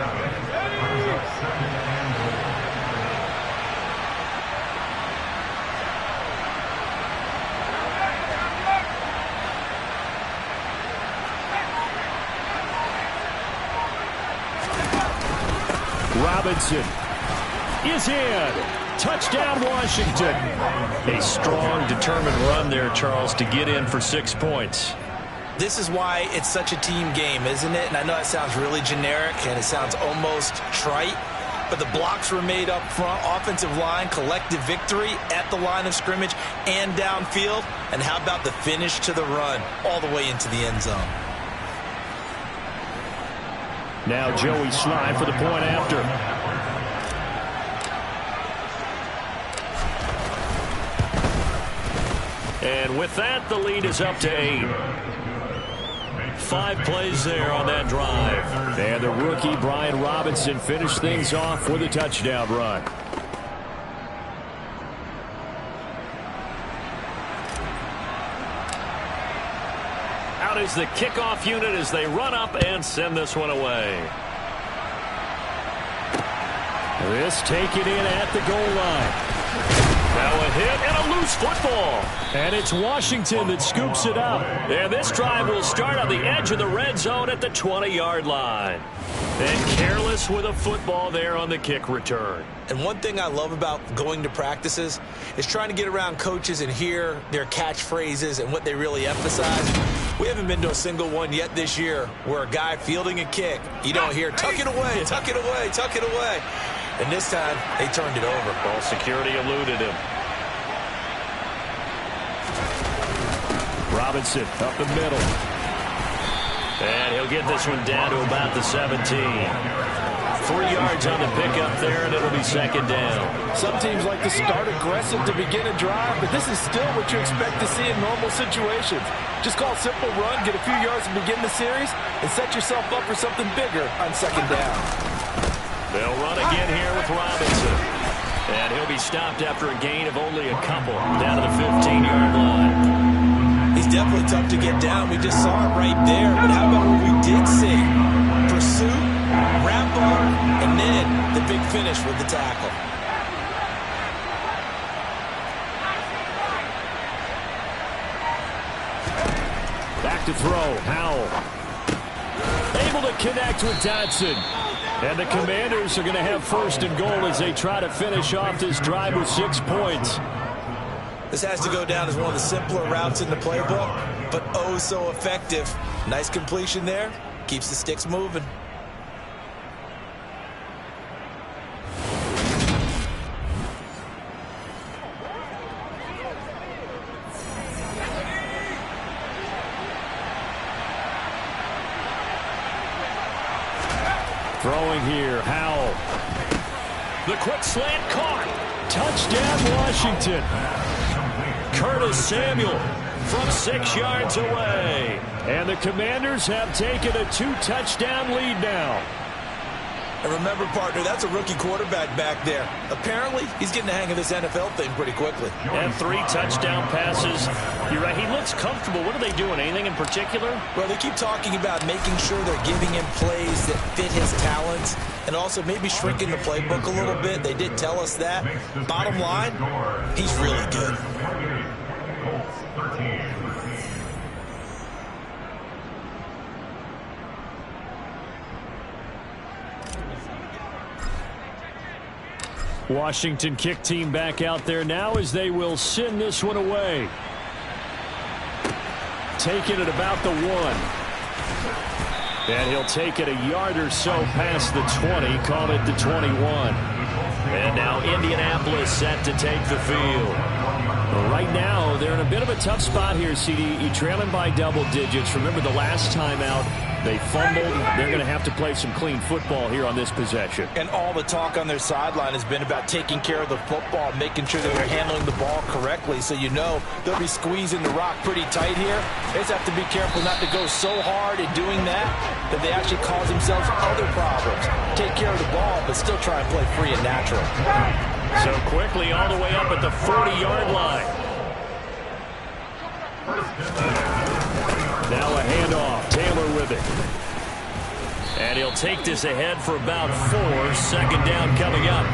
Robinson is in. Touchdown, Washington. A strong, determined run there, Charles, to get in for 6 points. This is why it's such a team game, isn't it? And I know it sounds really generic and it sounds almost trite, but the blocks were made up front, offensive line, collective victory at the line of scrimmage and downfield. And how about the finish to the run all the way into the end zone? Now Joey Slye for the point after. And with that, the lead is up to 8. 5 plays there on that drive. And the rookie, Brian Robinson, finished things off with a touchdown run. Out is the kickoff unit as they run up and send this one away. This taken in at the goal line. Now a hit and a loose football. And it's Washington that scoops it up. And this drive will start on the edge of the red zone at the 20-yard line. And careless with a football there on the kick return. And one thing I love about going to practices is trying to get around coaches and hear their catchphrases and what they really emphasize. We haven't been to a single one yet this year where a guy fielding a kick, you don't hear, tuck it away, tuck it away, tuck it away. And this time, they turned it over. Ball security eluded him. Robinson up the middle. And he'll get this one down to about the 17. 3 yards on the pickup there, and it'll be 2nd down. Some teams like to start aggressive to begin a drive, but this is still what you expect to see in normal situations. Just call a simple run, get a few yards to begin the series, and set yourself up for something bigger on 2nd down. They'll run again here with Robinson. And he'll be stopped after a gain of only a couple down to the 15-yard line. He's definitely tough to get down. We just saw it right there. But how about what we did see? Pursuit, wrap up, and then the big finish with the tackle. Back to throw. Howell. Able to connect with Dotson. And the Commanders are going to have 1st and goal as they try to finish off this drive with 6 points. This has to go down as one of the simpler routes in the playbook, but oh so effective. Nice completion there. Keeps the sticks moving. Throwing here, Howell. The quick slant caught. Touchdown, Washington. Curtis Samuel from 6 yards away. And the Commanders have taken a 2-touchdown lead now. And remember, partner, that's a rookie quarterback back there. Apparently, he's getting the hang of this NFL thing pretty quickly. And 3 touchdown passes. You're right, he looks comfortable. What are they doing? Anything in particular? Well, they keep talking about making sure they're giving him plays that fit his talents and also maybe shrinking the playbook a little bit. They did tell us that. Bottom line, he's really good. Washington kick team back out there now as they will send this one away. Take it at about the 1. And he'll take it a yard or so past the 20, call it the 21. And now Indianapolis set to take the field. Right now, they're in a bit of a tough spot here, CD. You're trailing by double digits. Remember the last time out, they fumbled. They're going to have to play some clean football here on this possession. And all the talk on their sideline has been about taking care of the football, making sure that they're handling the ball correctly. So you know they'll be squeezing the rock pretty tight here. They just have to be careful not to go so hard in doing that they actually cause themselves other problems. Take care of the ball, but still try and play free and natural. So quickly all the way up at the 40-yard line. Now a handoff. Taylor with it. And he'll take this ahead for about 4. Second down coming up.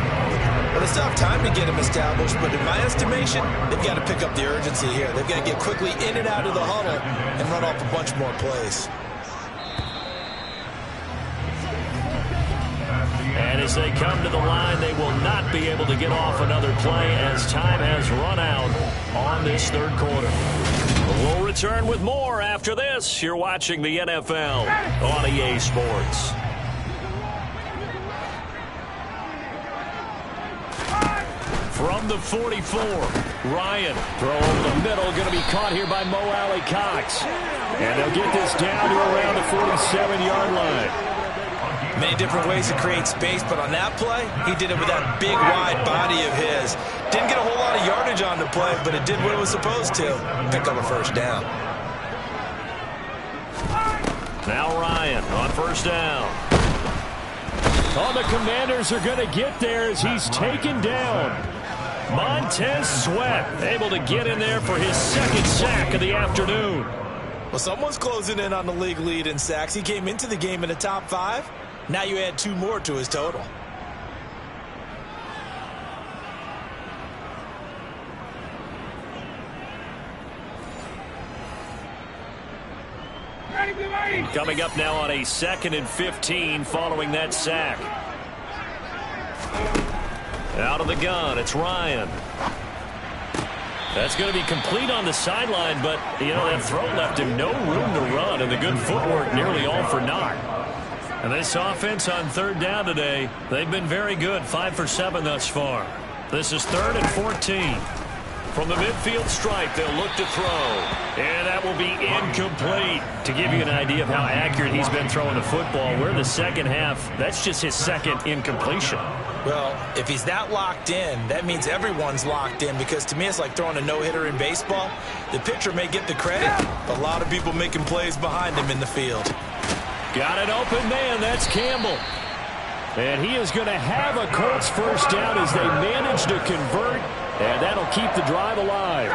Well, they still have time to get him established, but in my estimation, they've got to pick up the urgency here. They've got to get quickly in and out of the huddle and run off a bunch more plays. And as they come to the line, they will not be able to get off another play as time has run out on this third quarter. We'll return with more after this. You're watching the NFL on EA Sports. From the 44, Ryan. Throw over the middle, going to be caught here by Mo Alley Cox. And they'll get this down to around the 47-yard line. Many different ways to create space, but on that play, he did it with that big, wide body of his. Didn't get a whole lot of yardage on the play, but it did what it was supposed to. Pick up a first down. Now Ryan on first down. Oh, the Commanders are going to get there as he's taken down. Montez Sweat able to get in there for his second sack of the afternoon. Well, someone's closing in on the league lead in sacks. He came into the game in the top 5. Now you add 2 more to his total. Coming up now on a 2nd and 15 following that sack. Out of the gun, it's Ryan. That's going to be complete on the sideline, but, you know, that throw left him no room to run, and the good footwork nearly all for naught. And this offense on third down today, they've been very good, 5 for 7 thus far. This is 3rd and 14. From the midfield stripe, they'll look to throw. And that will be incomplete. To give you an idea of how accurate he's been throwing the football, we're in the second half. That's just his second incompletion. Well, if he's that locked in, that means everyone's locked in, because to me it's like throwing a no-hitter in baseball. The pitcher may get the credit, but a lot of people making plays behind him in the field. Got an open man. That's Campbell. And he is going to have a Colts first down as they manage to convert, and that'll keep the drive alive.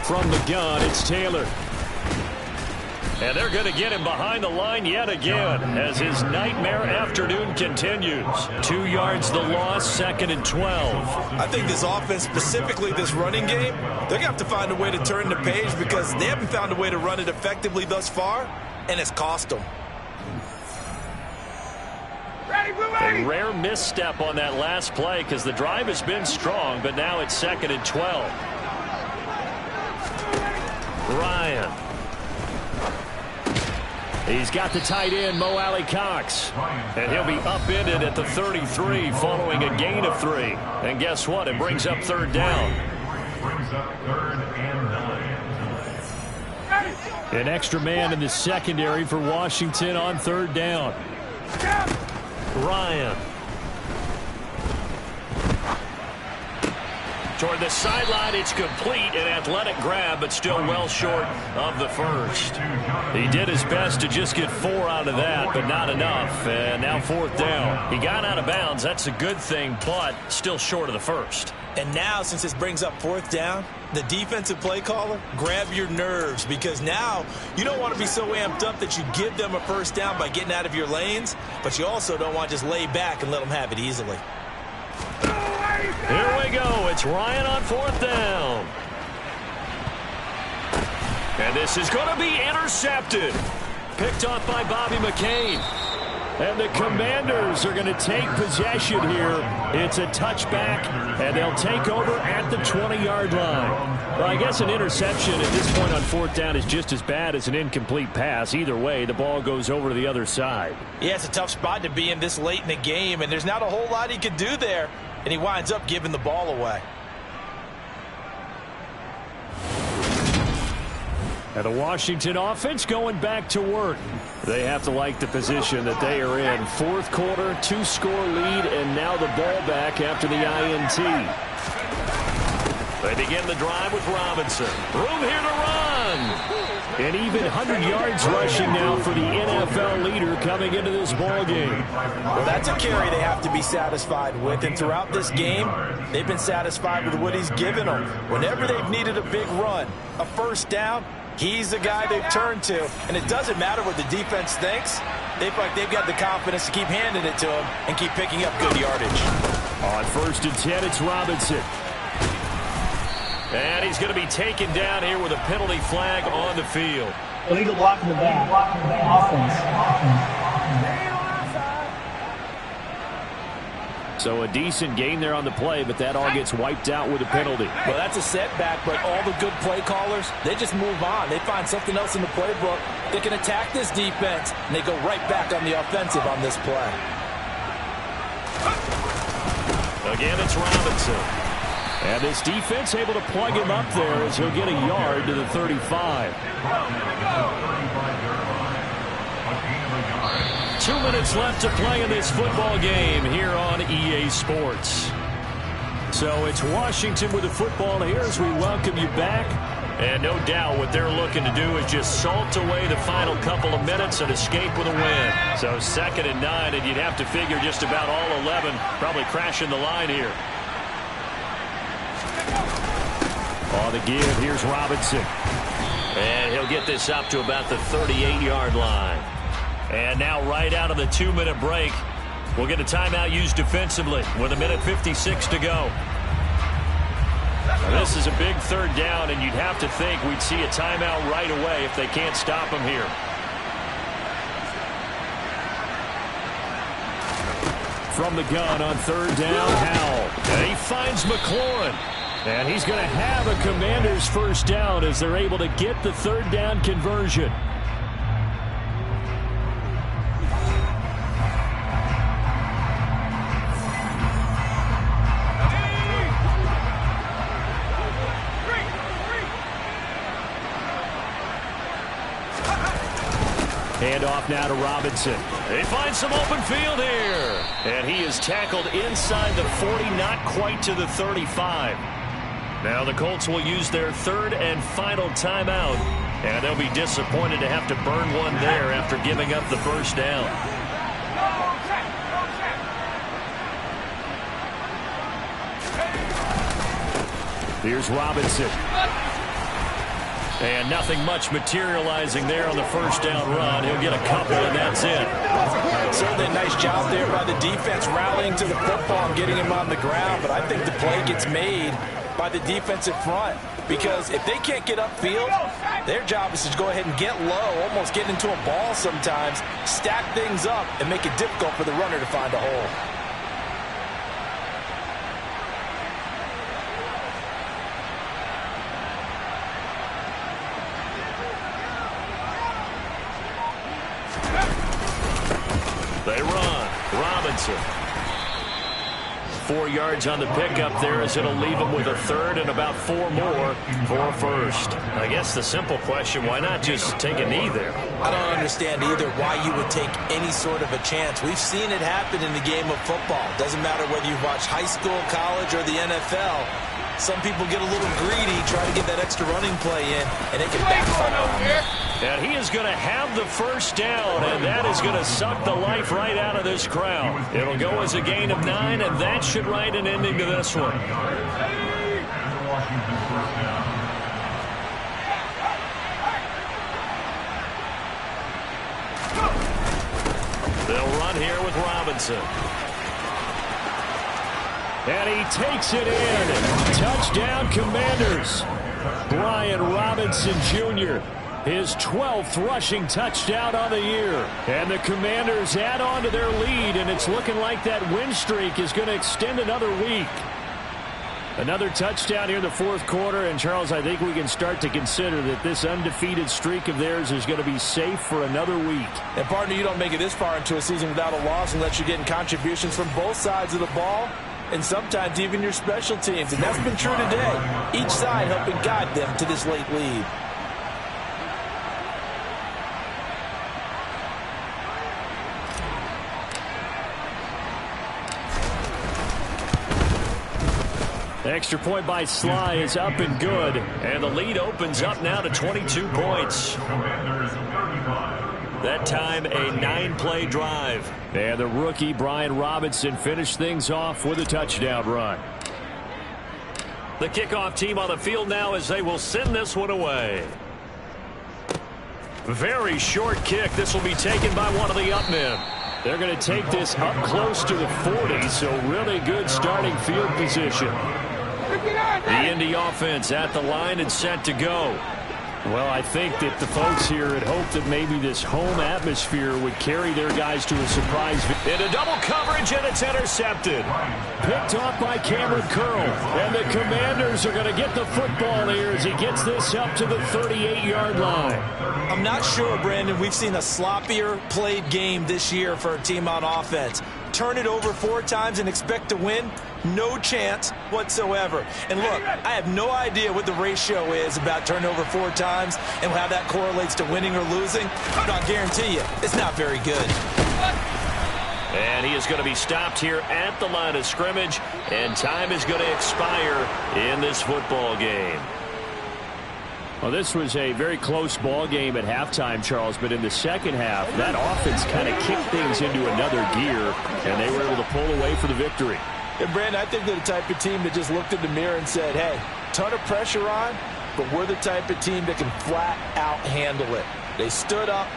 From the gun, it's Taylor. And they're going to get him behind the line yet again as his nightmare afternoon continues. 2 yards the loss, 2nd and 12. I think this offense, specifically this running game, they're going to have to find a way to turn the page, because they haven't found a way to run it effectively thus far, and it's cost them. A rare misstep on that last play because the drive has been strong, but now it's 2nd and 12. Ryan. He's got the tight end, Mo Alley Cox. And he'll be upended at the 33 following a gain of 3. And guess what? It brings up third down. Brings up 3rd and 9. An extra man in the secondary for Washington on third down. Ryan. Toward the sideline, it's complete. An athletic grab, but still well short of the first. He did his best to just get 4 out of that, but not enough. And now fourth down. He got out of bounds. That's a good thing, but still short of the first. And now, since this brings up fourth down, the defensive play caller, grab your nerves, because now you don't want to be so amped up that you give them a first down by getting out of your lanes, but you also don't want to just lay back and let them have it easily. Here we go. It's Ryan on fourth down. And this is going to be intercepted. Picked off by Bobby McCain. And the Commanders are going to take possession here. It's a touchback, and they'll take over at the 20-yard line. Well, I guess an interception at this point on fourth down is just as bad as an incomplete pass. Either way, the ball goes over to the other side. Yeah, it's a tough spot to be in this late in the game, and there's not a whole lot he could do there. And he winds up giving the ball away. And the Washington offense going back to work. They have to like the position that they are in. Fourth quarter, 2-score lead, and now the ball back after the INT. They begin the drive with Robinson. Room here to run. And even 100 yards rushing now for the NFL leader coming into this ball game. Well, that's a carry they have to be satisfied with. And throughout this game, they've been satisfied with what he's given them. Whenever they've needed a big run, a first down, he's the guy they've turned to. And it doesn't matter what the defense thinks. They feel like they've got the confidence to keep handing it to him and keep picking up good yardage. On 1st and 10, it's Robinson. And he's going to be taken down here with a penalty flag on the field. Illegal block in the back. Offense. So a decent gain there on the play, but that all gets wiped out with a penalty. Well, that's a setback, but all the good play callers, they just move on. They find something else in the playbook. They can attack this defense, and they go right back on the offensive on this play. Again, it's Robinson. And this defense able to plug him up there as he'll get a yard to the 35. 2 minutes left to play in this football game here on EA Sports. So it's Washington with the football here as we welcome you back. And no doubt what they're looking to do is just salt away the final couple of minutes and escape with a win. So 2nd and 9, and you'd have to figure just about all 11 probably crashing the line here. On the give, here's Robinson. And he'll get this up to about the 38-yard line. And now right out of the 2-minute break, we'll get a timeout used defensively with 1:56 to go. Now, this is a big third down, and you'd have to think we'd see a timeout right away if they can't stop him here. From the gun on third down, Howell. And he finds McLaurin. And he's going to have a Commanders first down as they're able to get the third down conversion. Hand off now to Robinson. They find some open field here. And he is tackled inside the 40, not quite to the 35. Now the Colts will use their third and final timeout. And they'll be disappointed to have to burn one there after giving up the first down. Here's Robinson. And nothing much materializing there on the first down run. He'll get a couple, and that's it. Certainly a nice job there by the defense rallying to the football and getting him on the ground. But I think the play gets made by the defensive front. Because if they can't get upfield, their job is to go ahead and get low, almost get into a ball sometimes, stack things up, and make it difficult for the runner to find a hole. They run. Robinson. 4 yards on the pickup there, as it'll leave him with a third and about 4 more for a first. I guess the simple question, why not just take a knee there? I don't understand either why you would take any sort of a chance. We've seen it happen in the game of football. Doesn't matter whether you watch high school, college, or the NFL. Some people get a little greedy, try to get that extra running play in, and it can backfire on them. And he is going to have the first down, and that is going to suck the life right out of this crowd. It'll go as a gain of 9, and that should write an ending to this one. They'll run here with Robinson. And he takes it in. Touchdown, Commanders. Brian Robinson Jr., his 12th rushing touchdown on the year. And the Commanders add on to their lead, and it's looking like that win streak is going to extend another week. Another touchdown here in the fourth quarter, and Charles, I think we can start to consider that this undefeated streak of theirs is going to be safe for another week. And partner, you don't make it this far into a season without a loss unless you're getting contributions from both sides of the ball, and sometimes even your special teams. And that's been true today. Each side helping guide them to this late lead. Extra point by Sly is up and good. And the lead opens up now to 22 points. That time a 9-play drive. And the rookie Brian Robinson finished things off with a touchdown run. The kickoff team on the field now as they will send this one away. Very short kick. This will be taken by one of the up men. They're going to take this up close to the 40, so really good starting field position. The Indy offense at the line and set to go. Well, I think that the folks here had hoped that maybe this home atmosphere would carry their guys to a surprise. Into double coverage, and it's intercepted. Picked off by Cameron Curl. And the Commanders are going to get the football here as he gets this up to the 38-yard line. I'm not sure, Brandon, we've seen a sloppier played game this year for a team on offense. Turn it over 4 times and expect to win? No chance whatsoever. And look, I have no idea what the ratio is about turnover 4 times and how that correlates to winning or losing. But I'll guarantee you, it's not very good. And he is going to be stopped here at the line of scrimmage, and time is going to expire in this football game. Well, this was a very close ball game at halftime, Charles, but in the second half, that offense kind of kicked things into another gear, and they were able to pull away for the victory. And, Brandon, I think they're the type of team that just looked in the mirror and said, hey, ton of pressure on, but we're the type of team that can flat out handle it. They stood up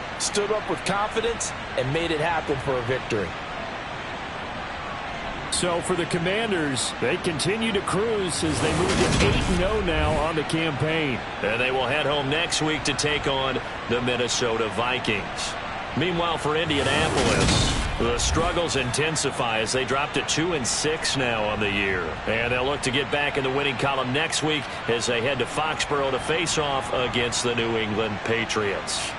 with confidence, and made it happen for a victory. So for the Commanders, they continue to cruise as they move to 8-0 now on the campaign. And they will head home next week to take on the Minnesota Vikings. Meanwhile, for Indianapolis, the struggles intensify as they drop to 2-6 now on the year. And they'll look to get back in the winning column next week as they head to Foxborough to face off against the New England Patriots.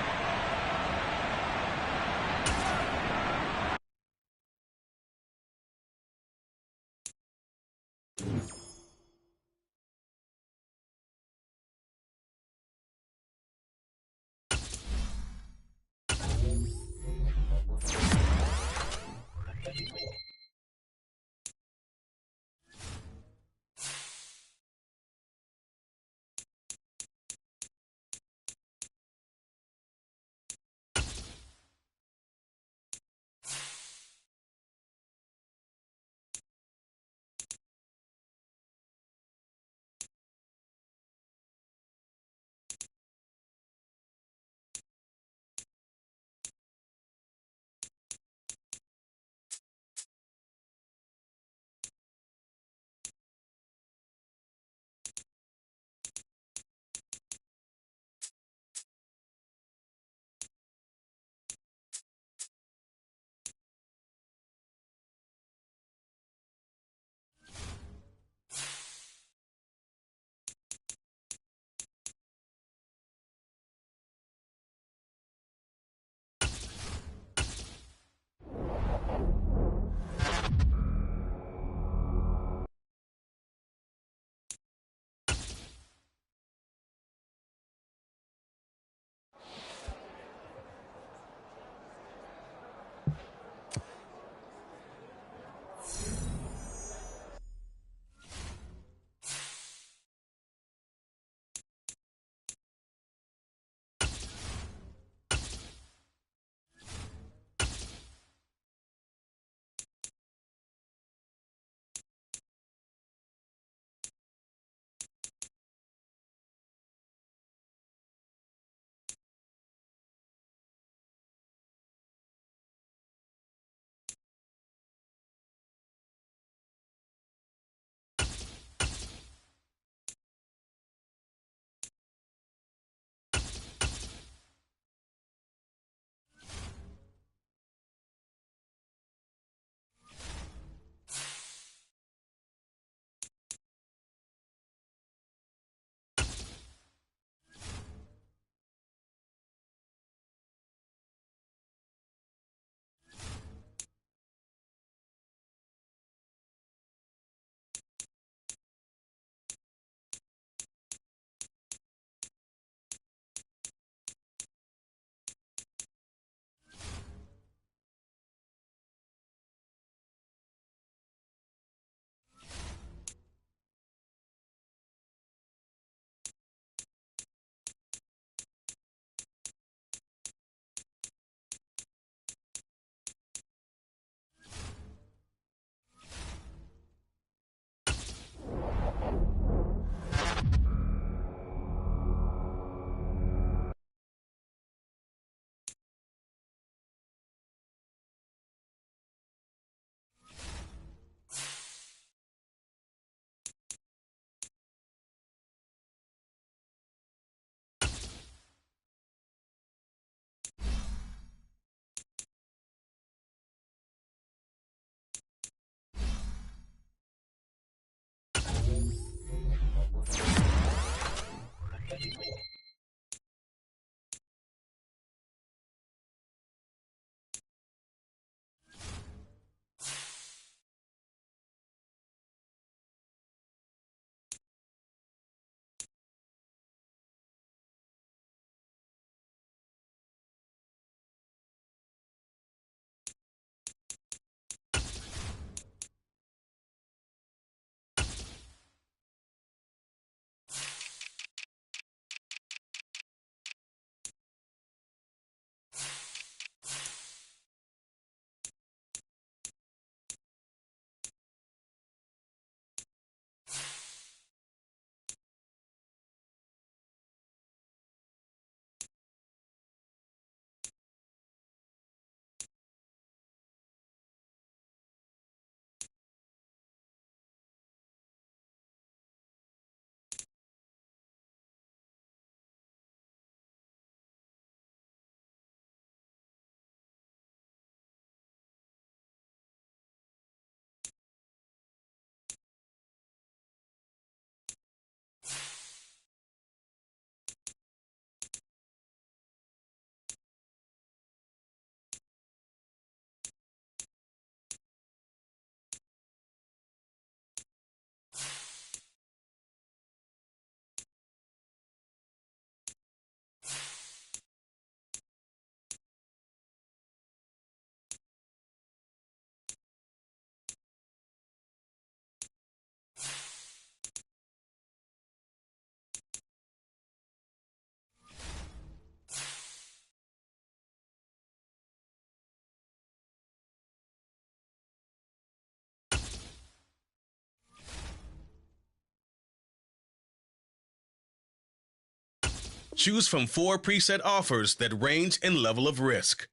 Choose from 4 preset offers that range in level of risk.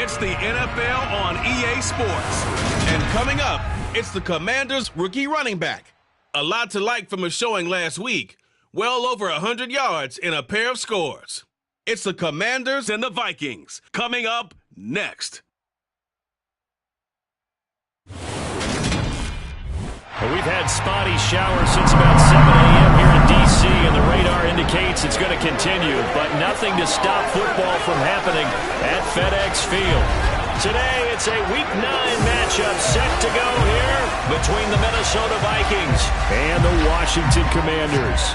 It's the NFL on EA Sports. And coming up, it's the Commanders' rookie running back. A lot to like from his showing last week. Well over 100 yards in a pair of scores. It's the Commanders and the Vikings. Coming up next. Well, we've had spotty showers since about 7 a.m. here in D.C., and the radar indicates it's going to continue, but nothing to stop football from happening at FedEx Field. Today, it's a Week 9 matchup set to go here between the Minnesota Vikings and the Washington Commanders.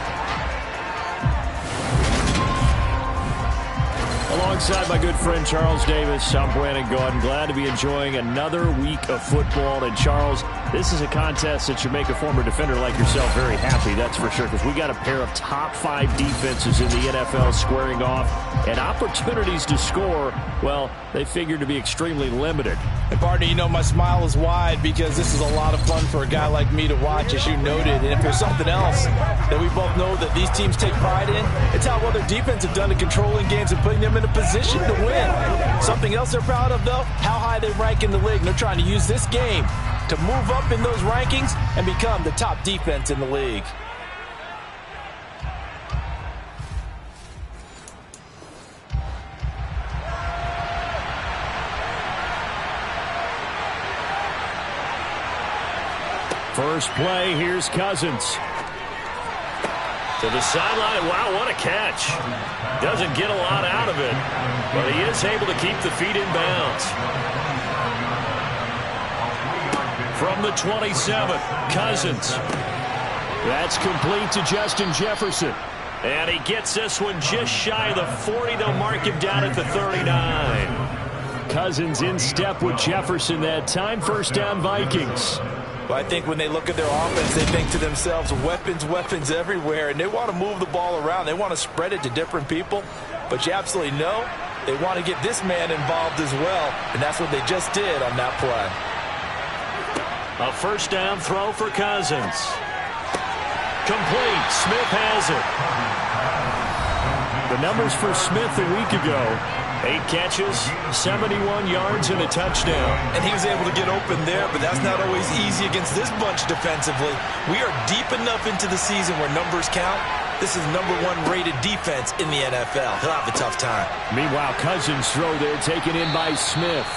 Alongside my good friend Charles Davis, I'm Brandon Gaudin. Glad to be enjoying another week of football. And Charles, this is a contest that should make a former defender like yourself very happy, that's for sure, because we got a pair of top 5 defenses in the NFL squaring off, and opportunities to score, well, they figure to be extremely limited. And partner, you know, my smile is wide because this is a lot of fun for a guy like me to watch, as you noted. And if there's something else that we both know that these teams take pride in, it's how well their defense have done in controlling games and putting them in in a position to win. Something else they're proud of, though, how high they rank in the league. And they're trying to use this game to move up in those rankings and become the top defense in the league. First play, here's Cousins. To the sideline. Wow, what a catch. Doesn't get a lot out of it, but he is able to keep the feet in bounds. From the 27, Cousins. That's complete to Justin Jefferson. And he gets this one just shy of the 40. They'll mark him down at the 39. Cousins in step with Jefferson that time. First down, Vikings. Well, I think when they look at their offense, they think to themselves, weapons, weapons everywhere, and they want to move the ball around. They want to spread it to different people, but you absolutely know they want to get this man involved as well, and that's what they just did on that play. A first down throw for Cousins. Complete. Smith has it. The numbers for Smith a week ago: 8 catches, 71 yards, and a touchdown. And he was able to get open there, but that's not always easy against this bunch defensively. We are deep enough into the season where numbers count. This is #1 rated defense in the NFL. He'll have a tough time. Meanwhile, Cousins' throw there taken in by Smith.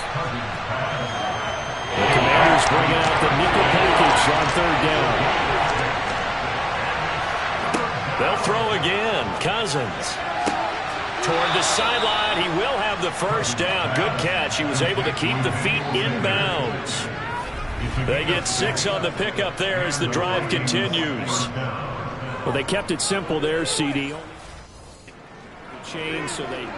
The Commanders bringing out the nickel package on third down. They'll throw again. Cousins. Toward the sideline, he will have the first down. Good catch. He was able to keep the feet in bounds. They get 6 on the pickup there as the drive continues. Well, they kept it simple there, CD. Chain, so they...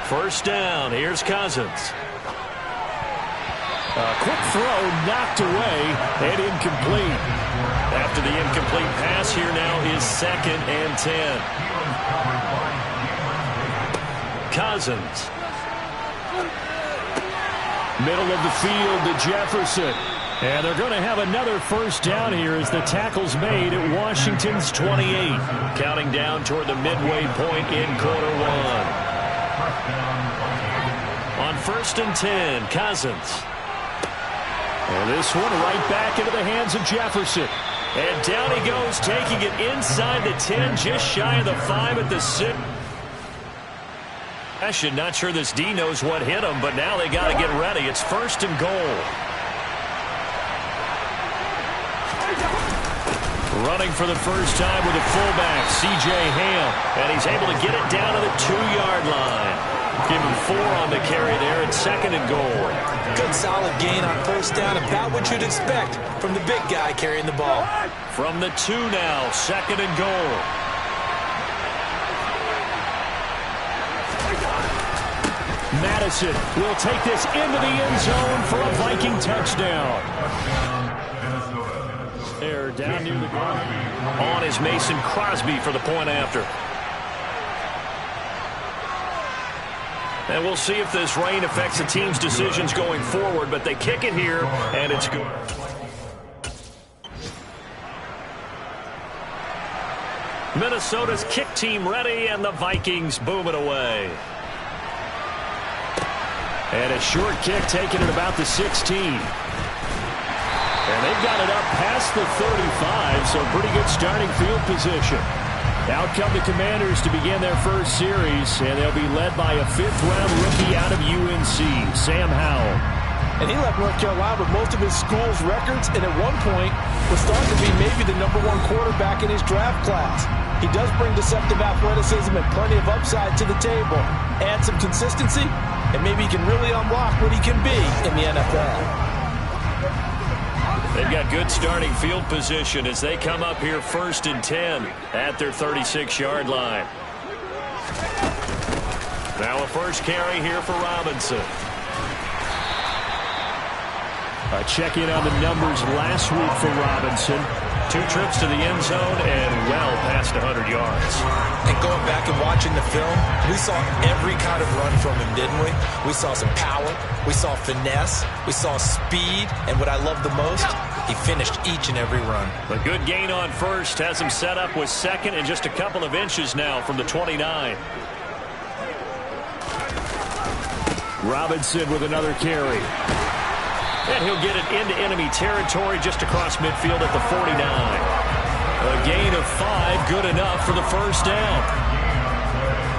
First down, here's Cousins. A quick throw knocked away and incomplete. After the incomplete pass, here now is 2nd and 10. Cousins. Middle of the field to Jefferson. And they're going to have another first down here as the tackle's made at Washington's 28. Counting down toward the midway point in quarter 1. On 1st and 10, Cousins. And this one right back into the hands of Jefferson. And down he goes, taking it inside the 10, just shy of the 5 at the 6. I'm not sure this D knows what hit him, but now they got to get ready. It's 1st and goal. Running for the first time with a fullback, C.J. Ham. And he's able to get it down to the 2-yard line. Give him 4 on the carry there at 2nd and goal. Good solid gain on first down, about what you'd expect from the big guy carrying the ball. From the 2 now, 2nd and goal. Madison will take this into the end zone for a Viking touchdown. They're down near the goal. On is Mason Crosby for the point after. And we'll see if this rain affects the team's decisions going forward, but they kick it here, and it's good. Minnesota's kick team ready, and the Vikings boom it away. And a short kick taken at about the 16. And they've got it up past the 35, so pretty good starting field position. Out come the Commanders to begin their first series, and they'll be led by a 5th-round rookie out of UNC, Sam Howell. And he left North Carolina with most of his school's records, and at one point was starting to be maybe the #1 quarterback in his draft class. He does bring deceptive athleticism and plenty of upside to the table. Add some consistency, and maybe he can really unlock what he can be in the NFL. They've got good starting field position as they come up here 1st and 10 at their 36-yard line. Now a first carry here for Robinson. Check in on the numbers last week for Robinson. 2 trips to the end zone and well past 100 yards. And going back and watching the film, we saw every kind of run from him, didn't we? We saw some power, we saw finesse, we saw speed, and what I love the most, he finished each and every run. A good gain on first has him set up with second and just a couple of inches now from the 29. Robinson with another carry. And he'll get it into enemy territory just across midfield at the 49. A gain of 5, good enough for the first down.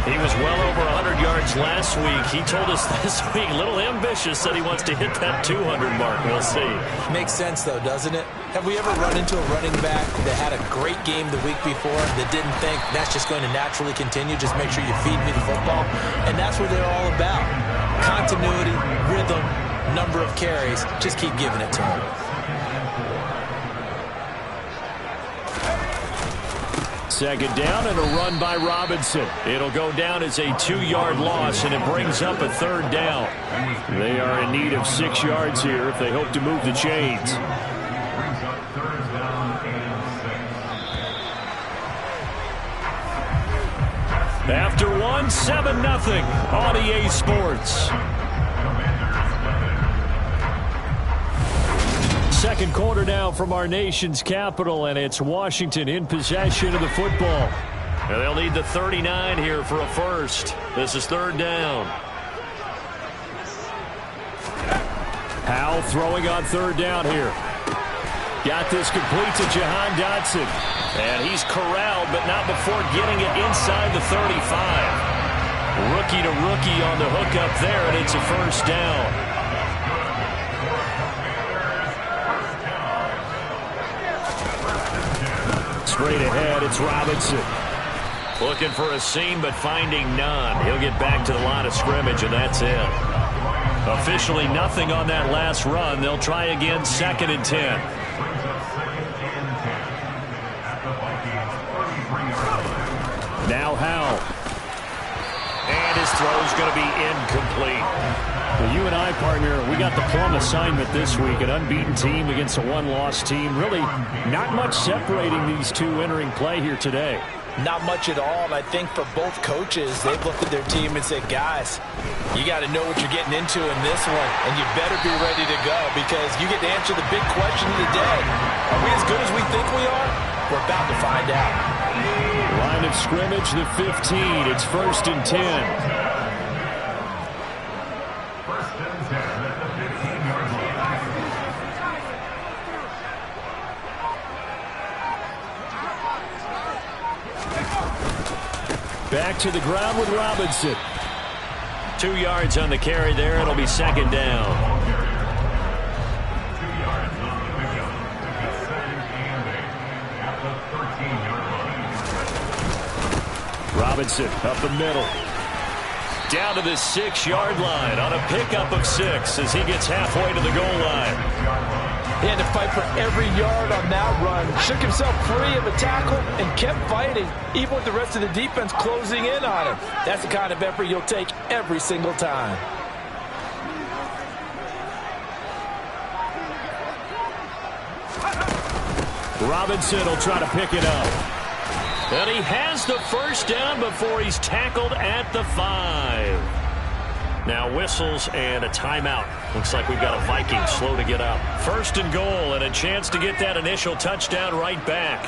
He was well over 100 yards last week. He told us this week, a little ambitious, said he wants to hit that 200 mark. We'll see. Makes sense, though, doesn't it? Have we ever run into a running back that had a great game the week before that didn't think that's just going to naturally continue, just make sure you feed me the football? And that's what they're all about. Continuity, rhythm, number of carries, just keep giving it to him. Second down and a run by Robinson. It'll go down as a 2-yard loss, and it brings up a third down. They are in need of 6 yards here if they hope to move the chains. After 1, 7-0 on EA Sports. Second quarter now from our nation's capital, and it's Washington in possession of the football. And they'll need the 39 here for a first. This is third down. Howell throwing on third down here. Got this complete to Jahan Dotson. And he's corralled, but not before getting it inside the 35. Rookie to rookie on the hook up there, and it's a first down. Straight ahead, it's Robinson. Looking for a seam, but finding none. He'll get back to the line of scrimmage, and that's it. Officially nothing on that last run. They'll try again, 2nd and 10. Now Howell. And his throw's going to be incomplete. Well, you and I, partner, we got the plum assignment this week. An unbeaten team against a one-loss team. Really not much separating these two entering play here today. Not much at all, and I think for both coaches, they've looked at their team and said, guys, you got to know what you're getting into in this one, and you better be ready to go because you get to answer the big question of the day. Are we as good as we think we are? We're about to find out. Line of scrimmage, the 15. It's 1st and 10. Back to the ground with Robinson. 2 yards on the carry there. It'll be second down. Robinson up the middle. Down to the 6-yard line on a pickup of 6 as he gets halfway to the goal line. He had to fight for every yard on that run. Shook himself free of a tackle and kept fighting, even with the rest of the defense closing in on him. That's the kind of effort you'll take every single time. Robinson will try to pick it up. And he has the first down before he's tackled at the 5. Now whistles and a timeout. Looks like we've got a Viking slow to get up. 1st and goal and a chance to get that initial touchdown right back.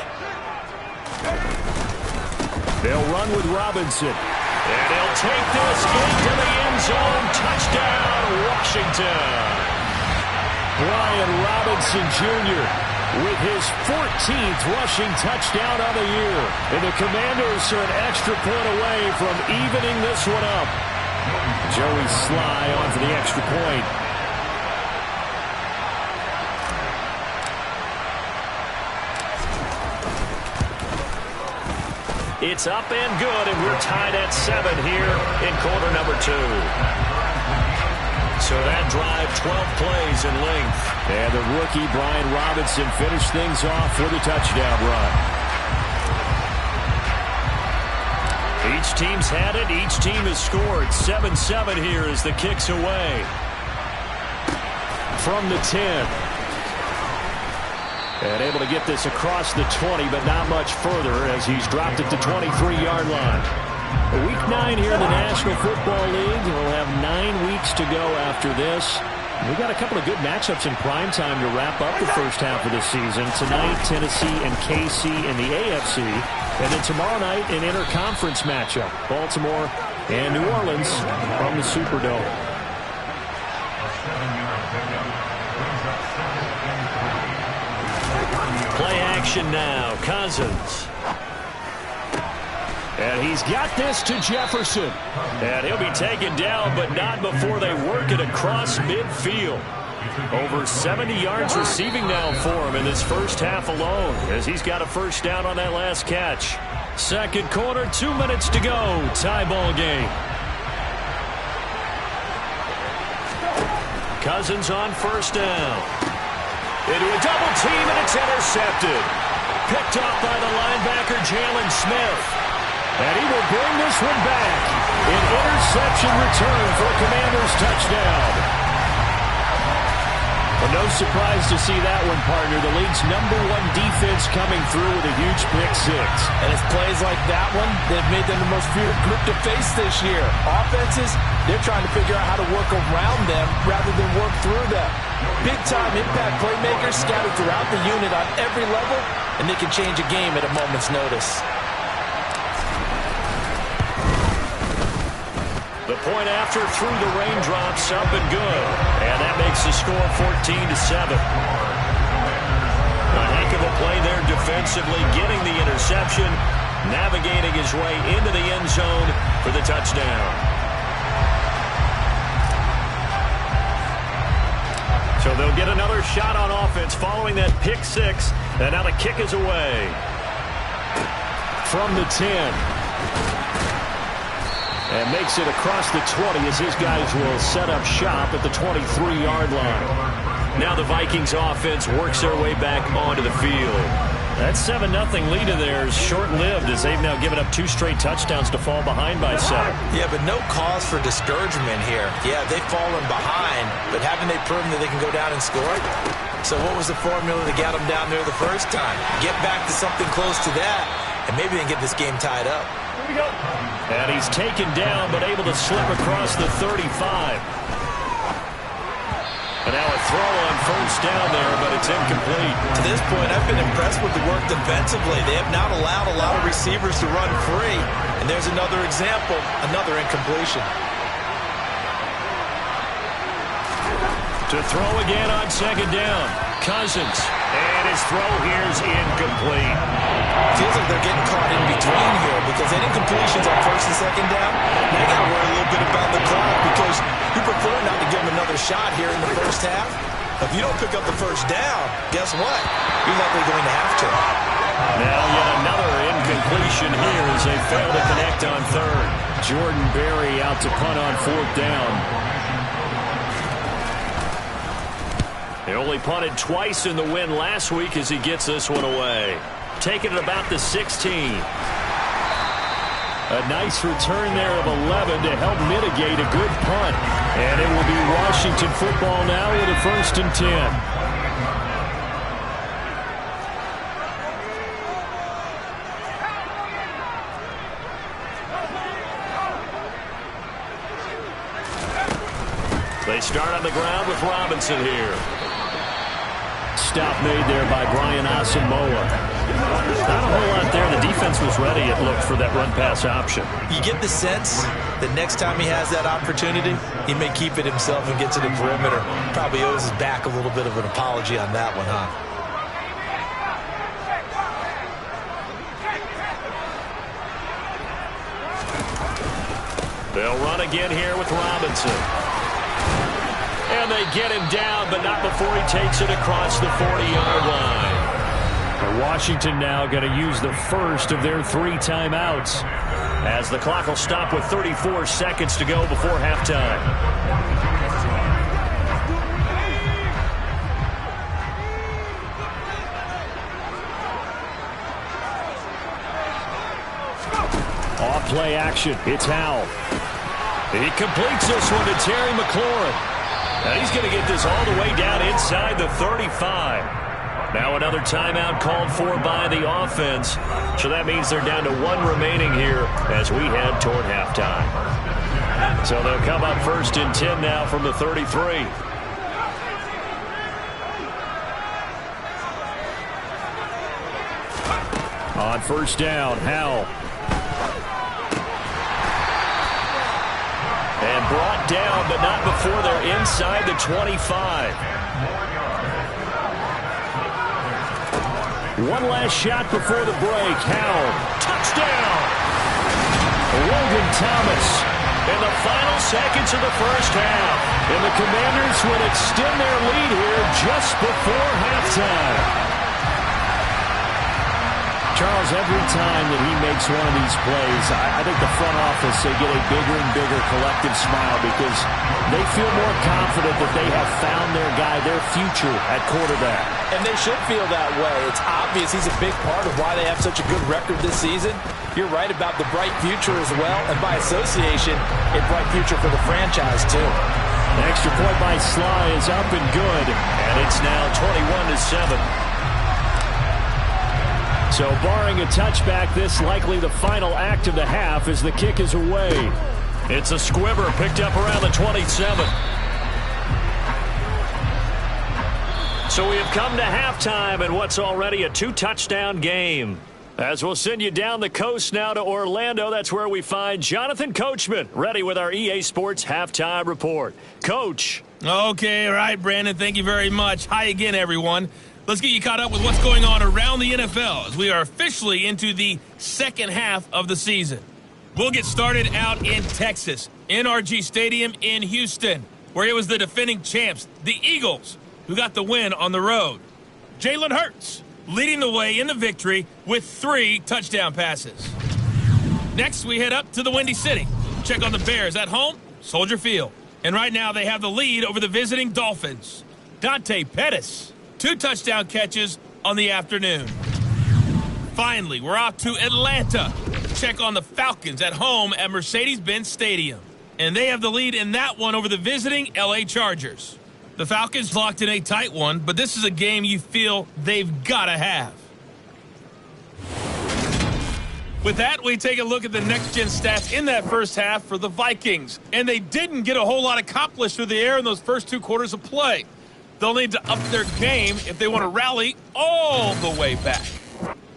They'll run with Robinson. And he'll take this into the end zone. Touchdown, Washington. Brian Robinson Jr. with his 14th rushing touchdown on the year. And the Commanders are an extra point away from evening this one up. Joey Sly on for the extra point. It's up and good, and we're tied at 7 here in quarter number 2. So that drive, 12 plays in length. And the rookie, Brian Robinson, finished things off with a touchdown run. Each team's had it. Each team has scored. 7-7 here as the kick's away. from the 10. And able to get this across the 20, but not much further as he's dropped it to 23-yard line. Week 9 here in the National Football League. We'll have 9 weeks to go after this. We've got a couple of good matchups in prime time to wrap up the first half of the season. Tonight, Tennessee and KC in the AFC. And then tomorrow night, an interconference matchup. Baltimore and New Orleans from the Superdome. Play action now. Cousins. And he's got this to Jefferson. And he'll be taken down, but not before they work it across midfield. Over 70 yards receiving now for him in this first half alone, as he's got a first down on that last catch. Second quarter, 2 minutes to go. Tie ball game. Cousins on first down. Into a double team, and it's intercepted. Picked up by the linebacker, Jalen Smith. And he will bring this one back. An interception return for a Commanders touchdown. Well, no surprise to see that one, partner. The league's #1 defense coming through with a huge pick six. And it's plays like that one that have made them the most feared group to face this year. Offenses, they're trying to figure out how to work around them rather than work through them. Big-time impact playmakers scattered throughout the unit on every level, and they can change a game at a moment's notice. The point after through the raindrops, up and good. And that makes the score 14-7. A heck of a play there defensively, getting the interception, navigating his way into the end zone for the touchdown. So they'll get another shot on offense following that pick six. And now the kick is away. From the 10. And makes it across the 20 as his guys will set up shop at the 23-yard line. Now the Vikings offense works their way back onto the field. That 7-0 lead of theirs short-lived as they've now given up 2 straight touchdowns to fall behind by 7. Yeah, but no cause for discouragement here. Yeah, they've fallen behind, but haven't they proven that they can go down and score? So what was the formula to get them down there the first time? Get back to something close to that, and maybe they can get this game tied up. Here we go. And he's taken down, but able to slip across the 35. And now a throw on first down there, but it's incomplete. To this point, I've been impressed with the work defensively. They have not allowed a lot of receivers to run free. And there's another example, another incompletion. To throw again on second down. Cousins. And his throw here is incomplete. Feels like they're getting caught in between here because any completions on first and second down, they got to worry a little bit about the clock because you prefer not to give them another shot here in the first half. If you don't pick up the first down, guess what? You're likely going to have to. Now yet another incompletion here as they fail to connect on third. Jordan Berry out to punt on fourth down. He only punted twice in the win last week as he gets this one away. Taking it about the 16. A nice return there of 11 to help mitigate a good punt. And it will be Washington football now with a 1st and 10. They start on the ground with Robinson here. Stop made there by Brian Asamoah. Not a whole lot there. The defense was ready, it looked, for that run-pass option. You get the sense that next time he has that opportunity, he may keep it himself and get to the perimeter. Probably owes his back a little bit of an apology on that one, huh? They'll run again here with Robinson. And they get him down, but not before he takes it across the 40-yard line. And Washington now going to use the first of their 3 timeouts as the clock will stop with 34 seconds to go before halftime. Off play action. It's Howell. He completes this one to Terry McLaurin. And he's going to get this all the way down inside the 35. Now another timeout called for by the offense. So that means they're down to 1 remaining here as we head toward halftime. So they'll come up 1st and 10 now from the 33. On 1st down, Howell. And brought down, but not before they're inside the 25. One last shot before the break. Howell, touchdown! Logan Thomas in the final seconds of the first half. And the Commanders would extend their lead here just before halftime. Charles, every time that he makes one of these plays, I think the front office, they get a bigger and bigger collective smile because they feel more confident that they have found their guy, their future at quarterback. And they should feel that way. It's obvious he's a big part of why they have such a good record this season. You're right about the bright future as well, and by association, a bright future for the franchise too. An extra point by Sly is up and good, and it's now 21-7. So barring a touchback, this likely the final act of the half as the kick is away. It's a squibber picked up around the 27. So we have come to halftime and what's already a 2-touchdown game. As we'll send you down the coast now to Orlando, that's where we find Jonathan Coachman ready with our EA Sports Halftime Report. Coach. Okay, all right, Brandon, thank you very much. Hi again, everyone. Let's get you caught up with what's going on around the NFL as we are officially into the second half of the season. We'll get started out in Texas, NRG Stadium in Houston, where it was the defending champs, the Eagles, who got the win on the road. Jalen Hurts leading the way in the victory with 3 touchdown passes. Next, we head up to the Windy City. Check on the Bears at home, Soldier Field. And right now, they have the lead over the visiting Dolphins. Dante Pettis, 2 touchdown catches on the afternoon. Finally, we're off to Atlanta. Check on the Falcons at home at Mercedes-Benz Stadium. And they have the lead in that one over the visiting LA Chargers. The Falcons locked in a tight one, but this is a game you feel they've got to have. With that, we take a look at the next-gen stats in that first half for the Vikings. And they didn't get a whole lot accomplished through the air in those first 2 quarters of play. They'll need to up their game if they want to rally all the way back.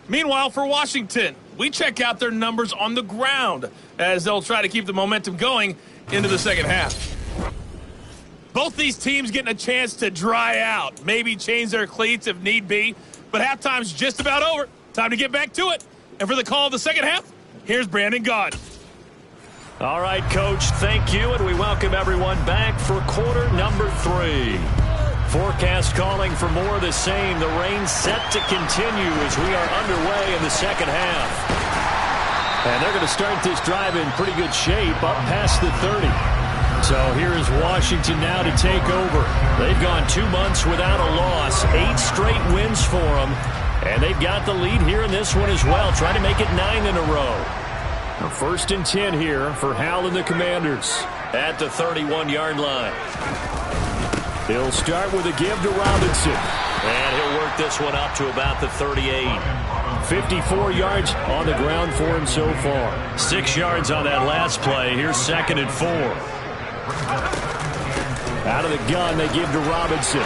Meanwhile, for Washington, we check out their numbers on the ground as they'll try to keep the momentum going into the second half. Both these teams getting a chance to dry out, maybe change their cleats if need be, but halftime's just about over. Time to get back to it. And for the call of the second half, here's Brandon Gaudin. All right, Coach, thank you, and we welcome everyone back for quarter number 3. Forecast calling for more of the same. The rain set to continue as we are underway in the second half. And they're going to start this drive in pretty good shape up past the 30. So here is Washington now to take over. They've gone 2 months without a loss, 8 straight wins for them. And they've got the lead here in this one as well, trying to make it 9 in a row. Now 1st and 10 here for Howell and the Commanders at the 31-yard line. He'll start with a give to Robinson. And he'll work this one up to about the 38. 54 yards on the ground for him so far. 6 yards on that last play. Here's 2nd and 4. Out of the gun, they give to Robinson.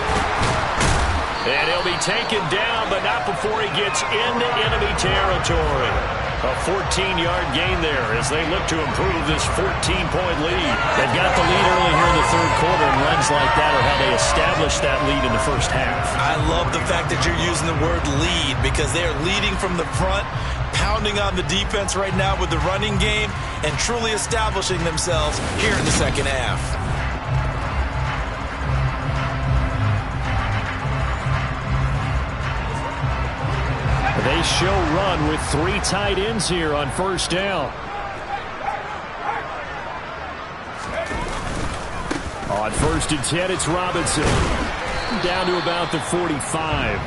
And he'll be taken down, but not before he gets into enemy territory. A 14-yard gain there as they look to improve this 14-point lead. They've got the lead early here in the third quarter, and runs like that are how they established that lead in the first half. I love the fact that you're using the word lead because they are leading from the front, pounding on the defense right now with the running game, and truly establishing themselves here in the second half. They show run with 3 tight ends here on 1st down. On 1st and 10, it's Robinson. Down to about the 45.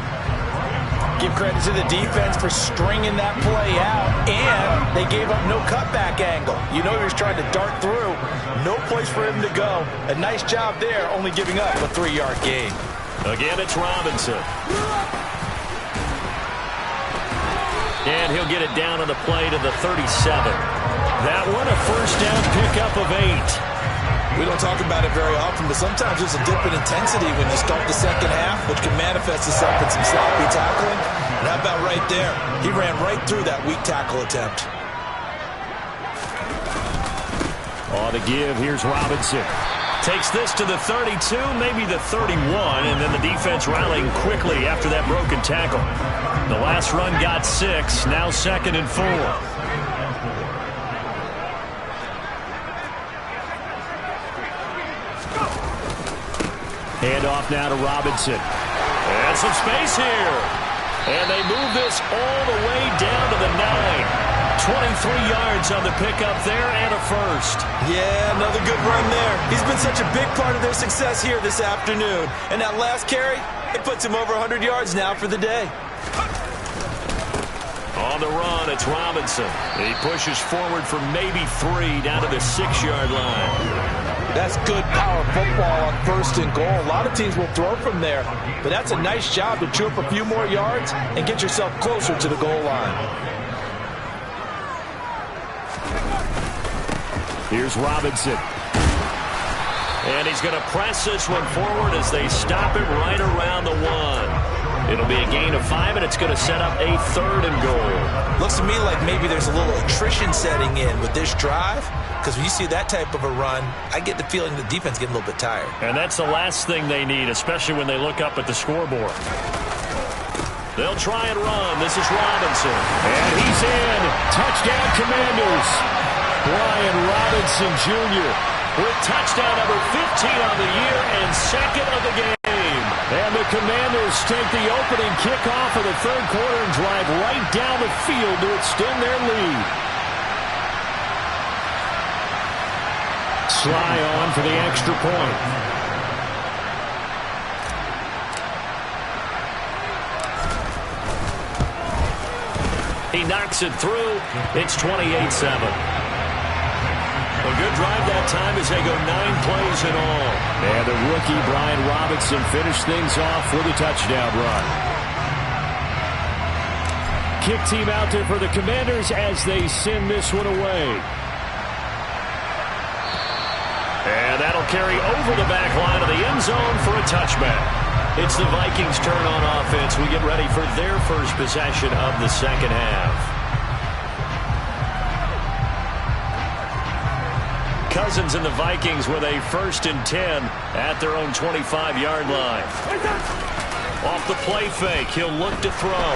Give credit to the defense for stringing that play out, and they gave up no cutback angle. You know he was trying to dart through. No place for him to go. A nice job there, only giving up a 3-yard gain. Again, it's Robinson. And he'll get it down on the play to the 37. That one, a first down pickup of 8. We don't talk about it very often, but sometimes there's a dip in intensity when you start the second half, which can manifest itself in some sloppy tackling. And how about right there? He ran right through that weak tackle attempt. On the give, here's Robinson. Takes this to the 32, maybe the 31, and then the defense rallying quickly after that broken tackle. The last run got 6, now 2nd and 4. Hand off now to Robinson. And some space here. And they move this all the way down to the 9. 23 yards on the pickup there and a first. Yeah, another good run there. He's been such a big part of their success here this afternoon. And that last carry, it puts him over 100 yards now for the day. On the run, it's Robinson. He pushes forward for maybe 3 down to the 6-yard line. That's good power football on 1st and goal. A lot of teams will throw from there, but that's a nice job to chew up a few more yards and get yourself closer to the goal line. Here's Robinson. And he's going to press this one forward as they stop it right around the 1. It'll be a gain of 5, and it's going to set up a 3rd and goal. Looks to me like maybe there's a little attrition setting in with this drive, because when you see that type of a run, I get the feeling the defense getting a little bit tired. And that's the last thing they need, especially when they look up at the scoreboard. They'll try and run. This is Robinson. And he's in. Touchdown, Commanders. Brian Robinson Jr. with touchdown number 15 on the year and 2nd of the game. And the Commanders take the opening kickoff of the 3rd quarter and drive right down the field to extend their lead. Sly on for the extra point. He knocks it through. It's 28-7. A good drive that time as they go 9 plays in all. And the rookie, Brian Robinson, finished things off with a touchdown run. Kick team out there for the Commanders as they send this one away. And that'll carry over the back line of the end zone for a touchback. It's the Vikings' turn on offense. We get ready for their first possession of the second half. Cousins and the Vikings with a 1st and 10 at their own 25-yard line. Off the play fake, he'll look to throw.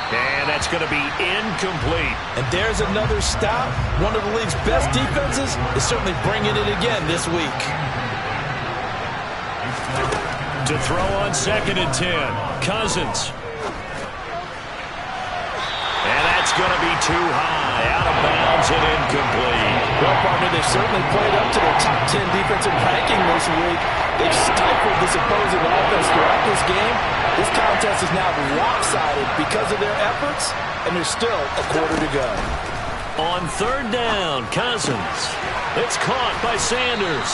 And that's going to be incomplete. And there's another stop. One of the league's best defenses is certainly bringing it again this week. To throw on 2nd and 10, Cousins. And that's going to be too high, out of bounds and incomplete. Well, partner, they've certainly played up to their top 10 defensive ranking this week. They've stifled this opposing offense throughout this game. This contest is now lopsided because of their efforts, and there's still a quarter to go. On 3rd down, Cousins. It's caught by Sanders.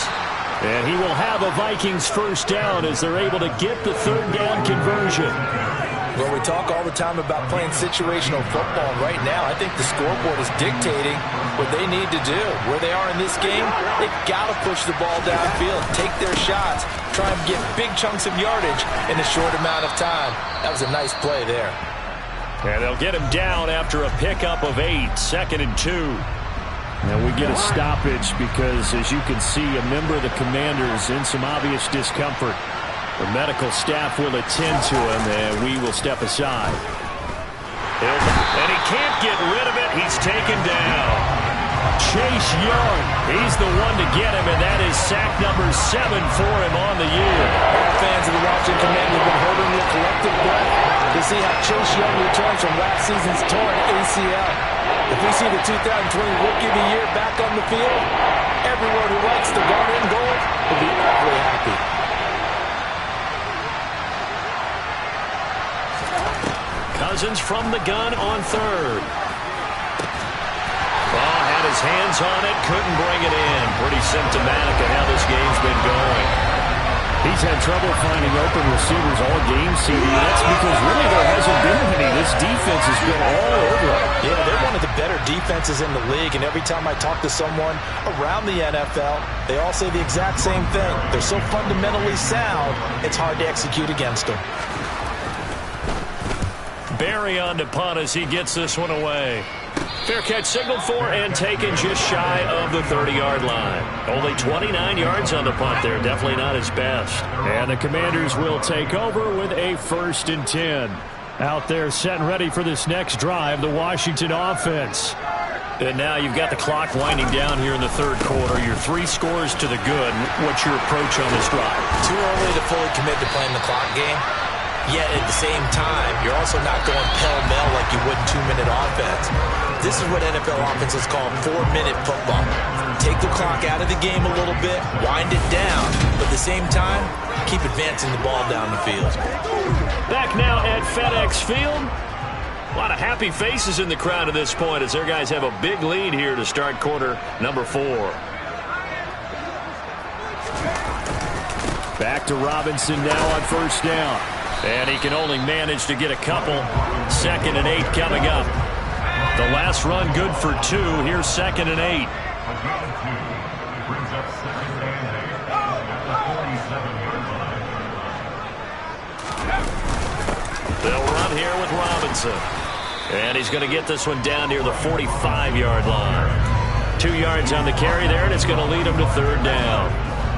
And he will have a Vikings first down as they're able to get the 3rd down conversion. Well, we talk all the time about playing situational football. Right now, I think the scoreboard is dictating what they need to do. Where they are in this game, they've got to push the ball downfield, take their shots, try and get big chunks of yardage in a short amount of time. That was a nice play there. And they'll get him down after a pickup of 8, 2nd and 2. Now we get a stoppage because, as you can see, a member of the Commanders in some obvious discomfort. The medical staff will attend to him, and we will step aside. And he can't get rid of it. He's taken down. Chase Young, he's the one to get him, and that is sack number 7 for him on the year. All fans of the Washington Commanders have been holding their collective breath to see how Chase Young returns from last season's torn ACL. If we see the 2020 Rookie of the Year back on the field, everyone who likes the garnet and gold will be awfully happy. Cousins from the gun on third. Oh, had his hands on it, couldn't bring it in. Pretty symptomatic of how this game's been going. He's had trouble finding open receivers all game, CD. That's because really there hasn't been any. This defense has been all over him. Yeah, they're one of the better defenses in the league, and every time I talk to someone around the NFL, they all say the exact same thing. They're so fundamentally sound, it's hard to execute against them. Barry on to punt as he gets this one away. Fair catch signaled for and taken just shy of the 30-yard line. Only 29 yards on the punt there. Definitely not his best. And the Commanders will take over with a 1st and 10. Out there set and ready for this next drive, the Washington offense. And now you've got the clock winding down here in the third quarter. Your 3 scores to the good. What's your approach on this drive? Too early to fully commit to playing the clock game. Yet at the same time, you're also not going pell-mell like you would in 2-minute offense. This is what NFL offenses call 4-minute football. Take the clock out of the game a little bit, wind it down, but at the same time, keep advancing the ball down the field. Back now at FedEx Field. A lot of happy faces in the crowd at this point as their guys have a big lead here to start quarter number 4. Back to Robinson now on 1st down. And he can only manage to get a couple. 2nd and 8 coming up. The last run good for 2. Here's 2nd and 8. Brings up 2nd and 8 at the 47-yard line. They'll run here with Robinson. And he's going to get this one down near the 45-yard line. 2 yards on the carry there, and it's going to lead him to 3rd down.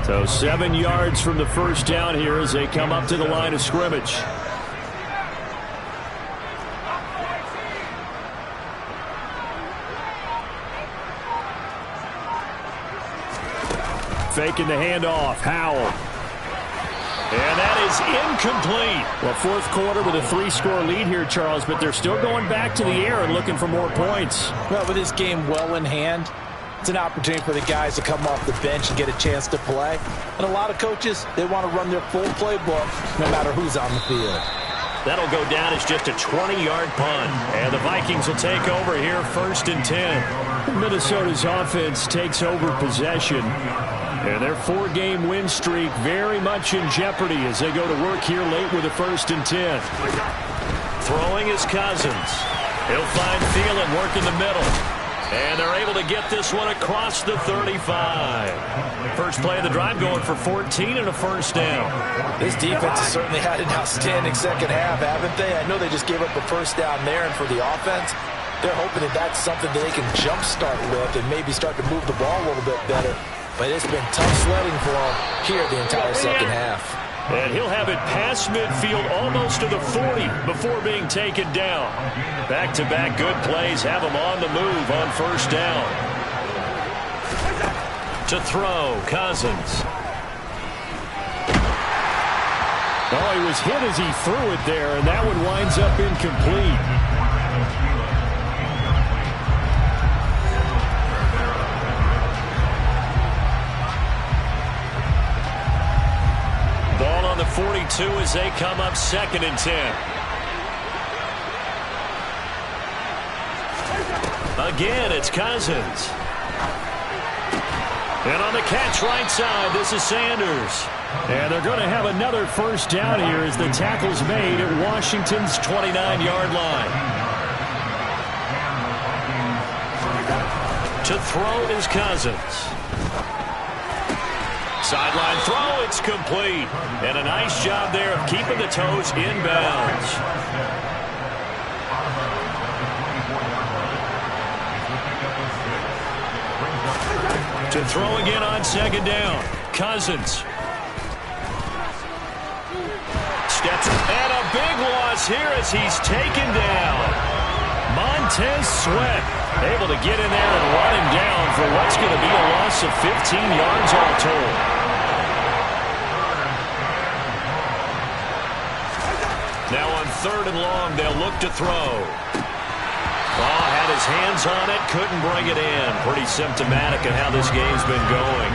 So 7 yards from the 1st down here as they come up to the line of scrimmage. Faking the handoff. Howell. And that is incomplete. Well, 4th quarter with a 3-score lead here, Charles, but they're still going back to the air and looking for more points. Well, with this game well in hand, it's an opportunity for the guys to come off the bench and get a chance to play. And a lot of coaches, they want to run their full playbook no matter who's on the field. That'll go down as just a 20-yard punt. And the Vikings will take over here 1st and 10. Minnesota's offense takes over possession. And their 4-game win streak very much in jeopardy as they go to work here late with a 1st and 10. Throwing is Cousins. He'll find Thielen working the middle. And they're able to get this one across the 35. First play of the drive going for 14 and a 1st down. This defense has certainly had an outstanding second half, haven't they? I know they just gave up a 1st down there, and for the offense, they're hoping that that's something that they can jumpstart with and maybe start to move the ball a little bit better. But it's been tough sledding for them here the entire second half. And he'll have it past midfield almost to the 40 before being taken down. Back-to-back good plays have him on the move on 1st down. To throw, Cousins. Oh, he was hit as he threw it there, and that one winds up incomplete. Ball on the 42 as they come up 2nd and 10. Again, it's Cousins. And on the catch right side, this is Sanders. And they're going to have another 1st down here as the tackle's made at Washington's 29-yard line. To throw is Cousins. Sideline throw, it's complete. And a nice job there of keeping the toes inbounds. To throw again on 2nd down. Cousins. Steps and a big loss here as he's taken down. Montez Sweat able to get in there and run him down for what's going to be a loss of 15 yards all told. Now on 3rd and long, they'll look to throw. Oh, had his hands on it, couldn't bring it in. Pretty symptomatic of how this game's been going.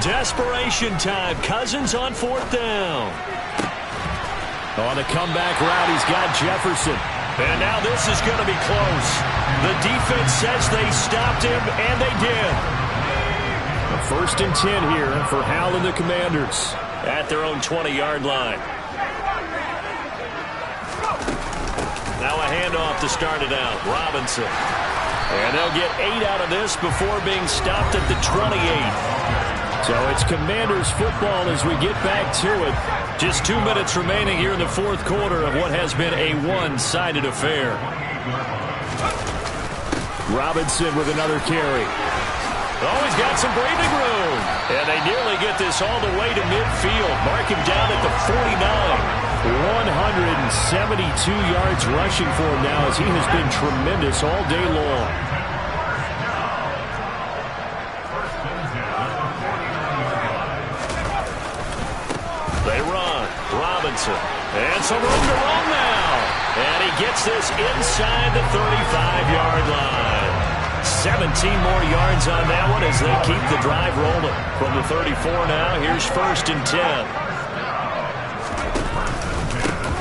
Desperation time. Cousins on 4th down. On the comeback route, he's got Jefferson. And now this is going to be close. The defense says they stopped him, and they did. A 1st and 10 here for Hal and the Commanders at their own 20-yard line. Now a handoff to start it out. Robinson. And they'll get 8 out of this before being stopped at the 28. So it's Commanders football as we get back to it. Just 2 minutes remaining here in the 4th quarter of what has been a one-sided affair. Robinson with another carry. Oh, he's got some breathing room. And they nearly get this all the way to midfield. Mark him down at the 49. 172 yards rushing for him now as he has been tremendous all day long. They run. Robinson. And some room to run now. And he gets this inside the 35-yard line. 17 more yards on that one as they keep the drive rolling. From the 34 now, here's 1st and 10.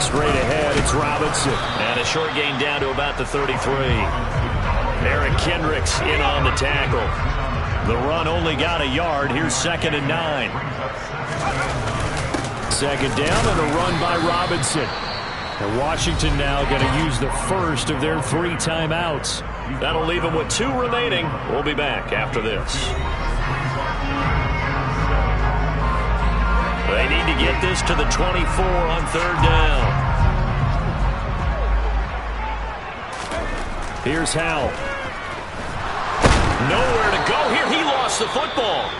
Straight ahead, it's Robinson. And a short gain down to about the 33. Eric Kendricks in on the tackle. The run only got a yard. Here's 2nd and 9. 2nd down and a run by Robinson. And Washington now going to use the first of their 3 timeouts. That'll leave them with 2 remaining. We'll be back after this. They need to get this to the 24 on 3rd down. Here's Howell. Nowhere to go here. He lost the football.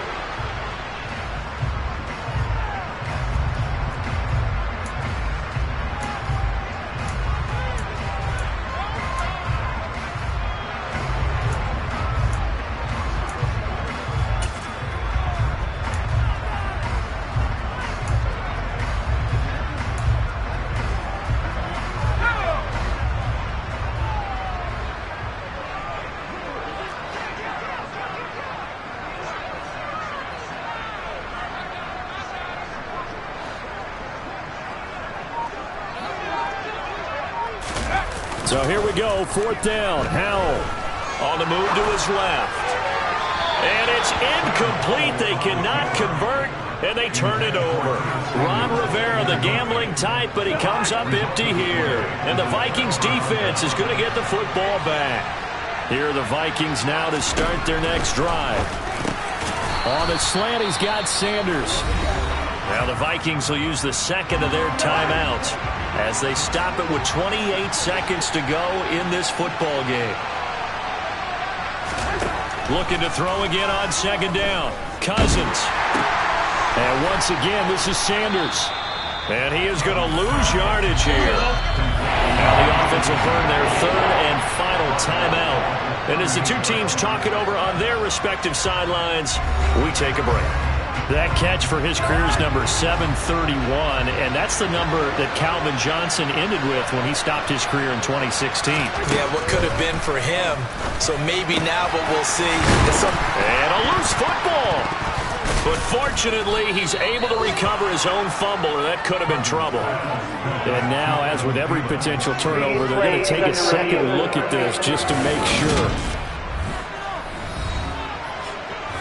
So here we go, 4th down. Howell on the move to his left. And it's incomplete. They cannot convert, and they turn it over. Ron Rivera, the gambling type, but he comes up empty here. And the Vikings defense is going to get the football back. Here are the Vikings now to start their next drive. On the slant, he's got Sanders. Now the Vikings will use the 2nd of their timeouts as they stop it with 28 seconds to go in this football game. Looking to throw again on 2nd down. Cousins. And once again, this is Sanders. And he is going to lose yardage here. Now the offense will burn their 3rd and final timeout. And as the 2 teams talk it over on their respective sidelines, we take a break. That catch for his career is number 731, and that's the number that Calvin Johnson ended with when he stopped his career in 2016. Yeah, what could have been for him. So maybe now, but we'll see. And a loose football. But fortunately, he's able to recover his own fumble, or that could have been trouble. And now, as with every potential turnover, they're going to take a second look at this just to make sure.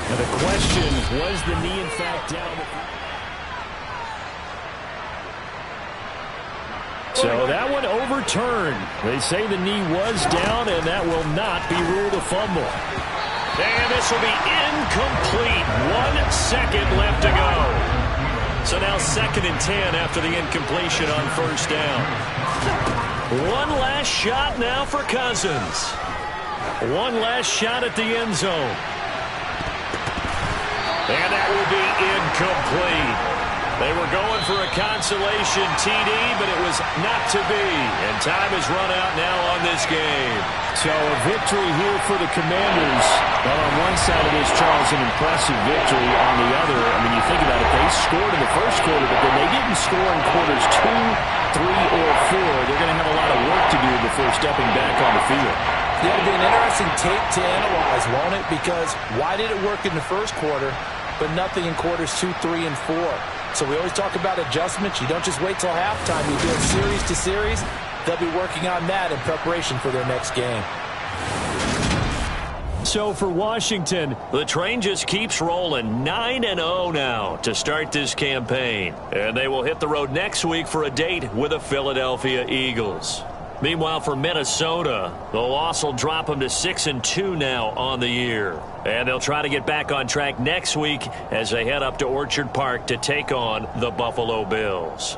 Now the question, was the knee in fact down? So that one overturned. They say the knee was down, and that will not be ruled a fumble. And this will be incomplete. 1 second left to go. So now 2nd and 10 after the incompletion on 1st down. One last shot now for Cousins. One last shot at the end zone. And that will be incomplete. They were going for a consolation TD, but it was not to be. And time has run out now on this game. So a victory here for the Commanders. Well, on one side of this, Charles, an impressive victory. On the other, I mean, you think about it, they scored in the 1st quarter, but then they didn't score in quarters 2, 3, or 4. They're going to have a lot of work to do before stepping back on the field. Yeah, it'll be an interesting tape to analyze, won't it? Because why did it work in the 1st quarter? but nothing in quarters 2, 3, and 4. So we always talk about adjustments. You don't just wait till halftime. You do it series to series. They'll be working on that in preparation for their next game. So for Washington, the train just keeps rolling. 9-0 now to start this campaign. And they will hit the road next week for a date with the Philadelphia Eagles. Meanwhile, for Minnesota, the loss will drop them to 6-2 now on the year. And they'll try to get back on track next week as they head up to Orchard Park to take on the Buffalo Bills.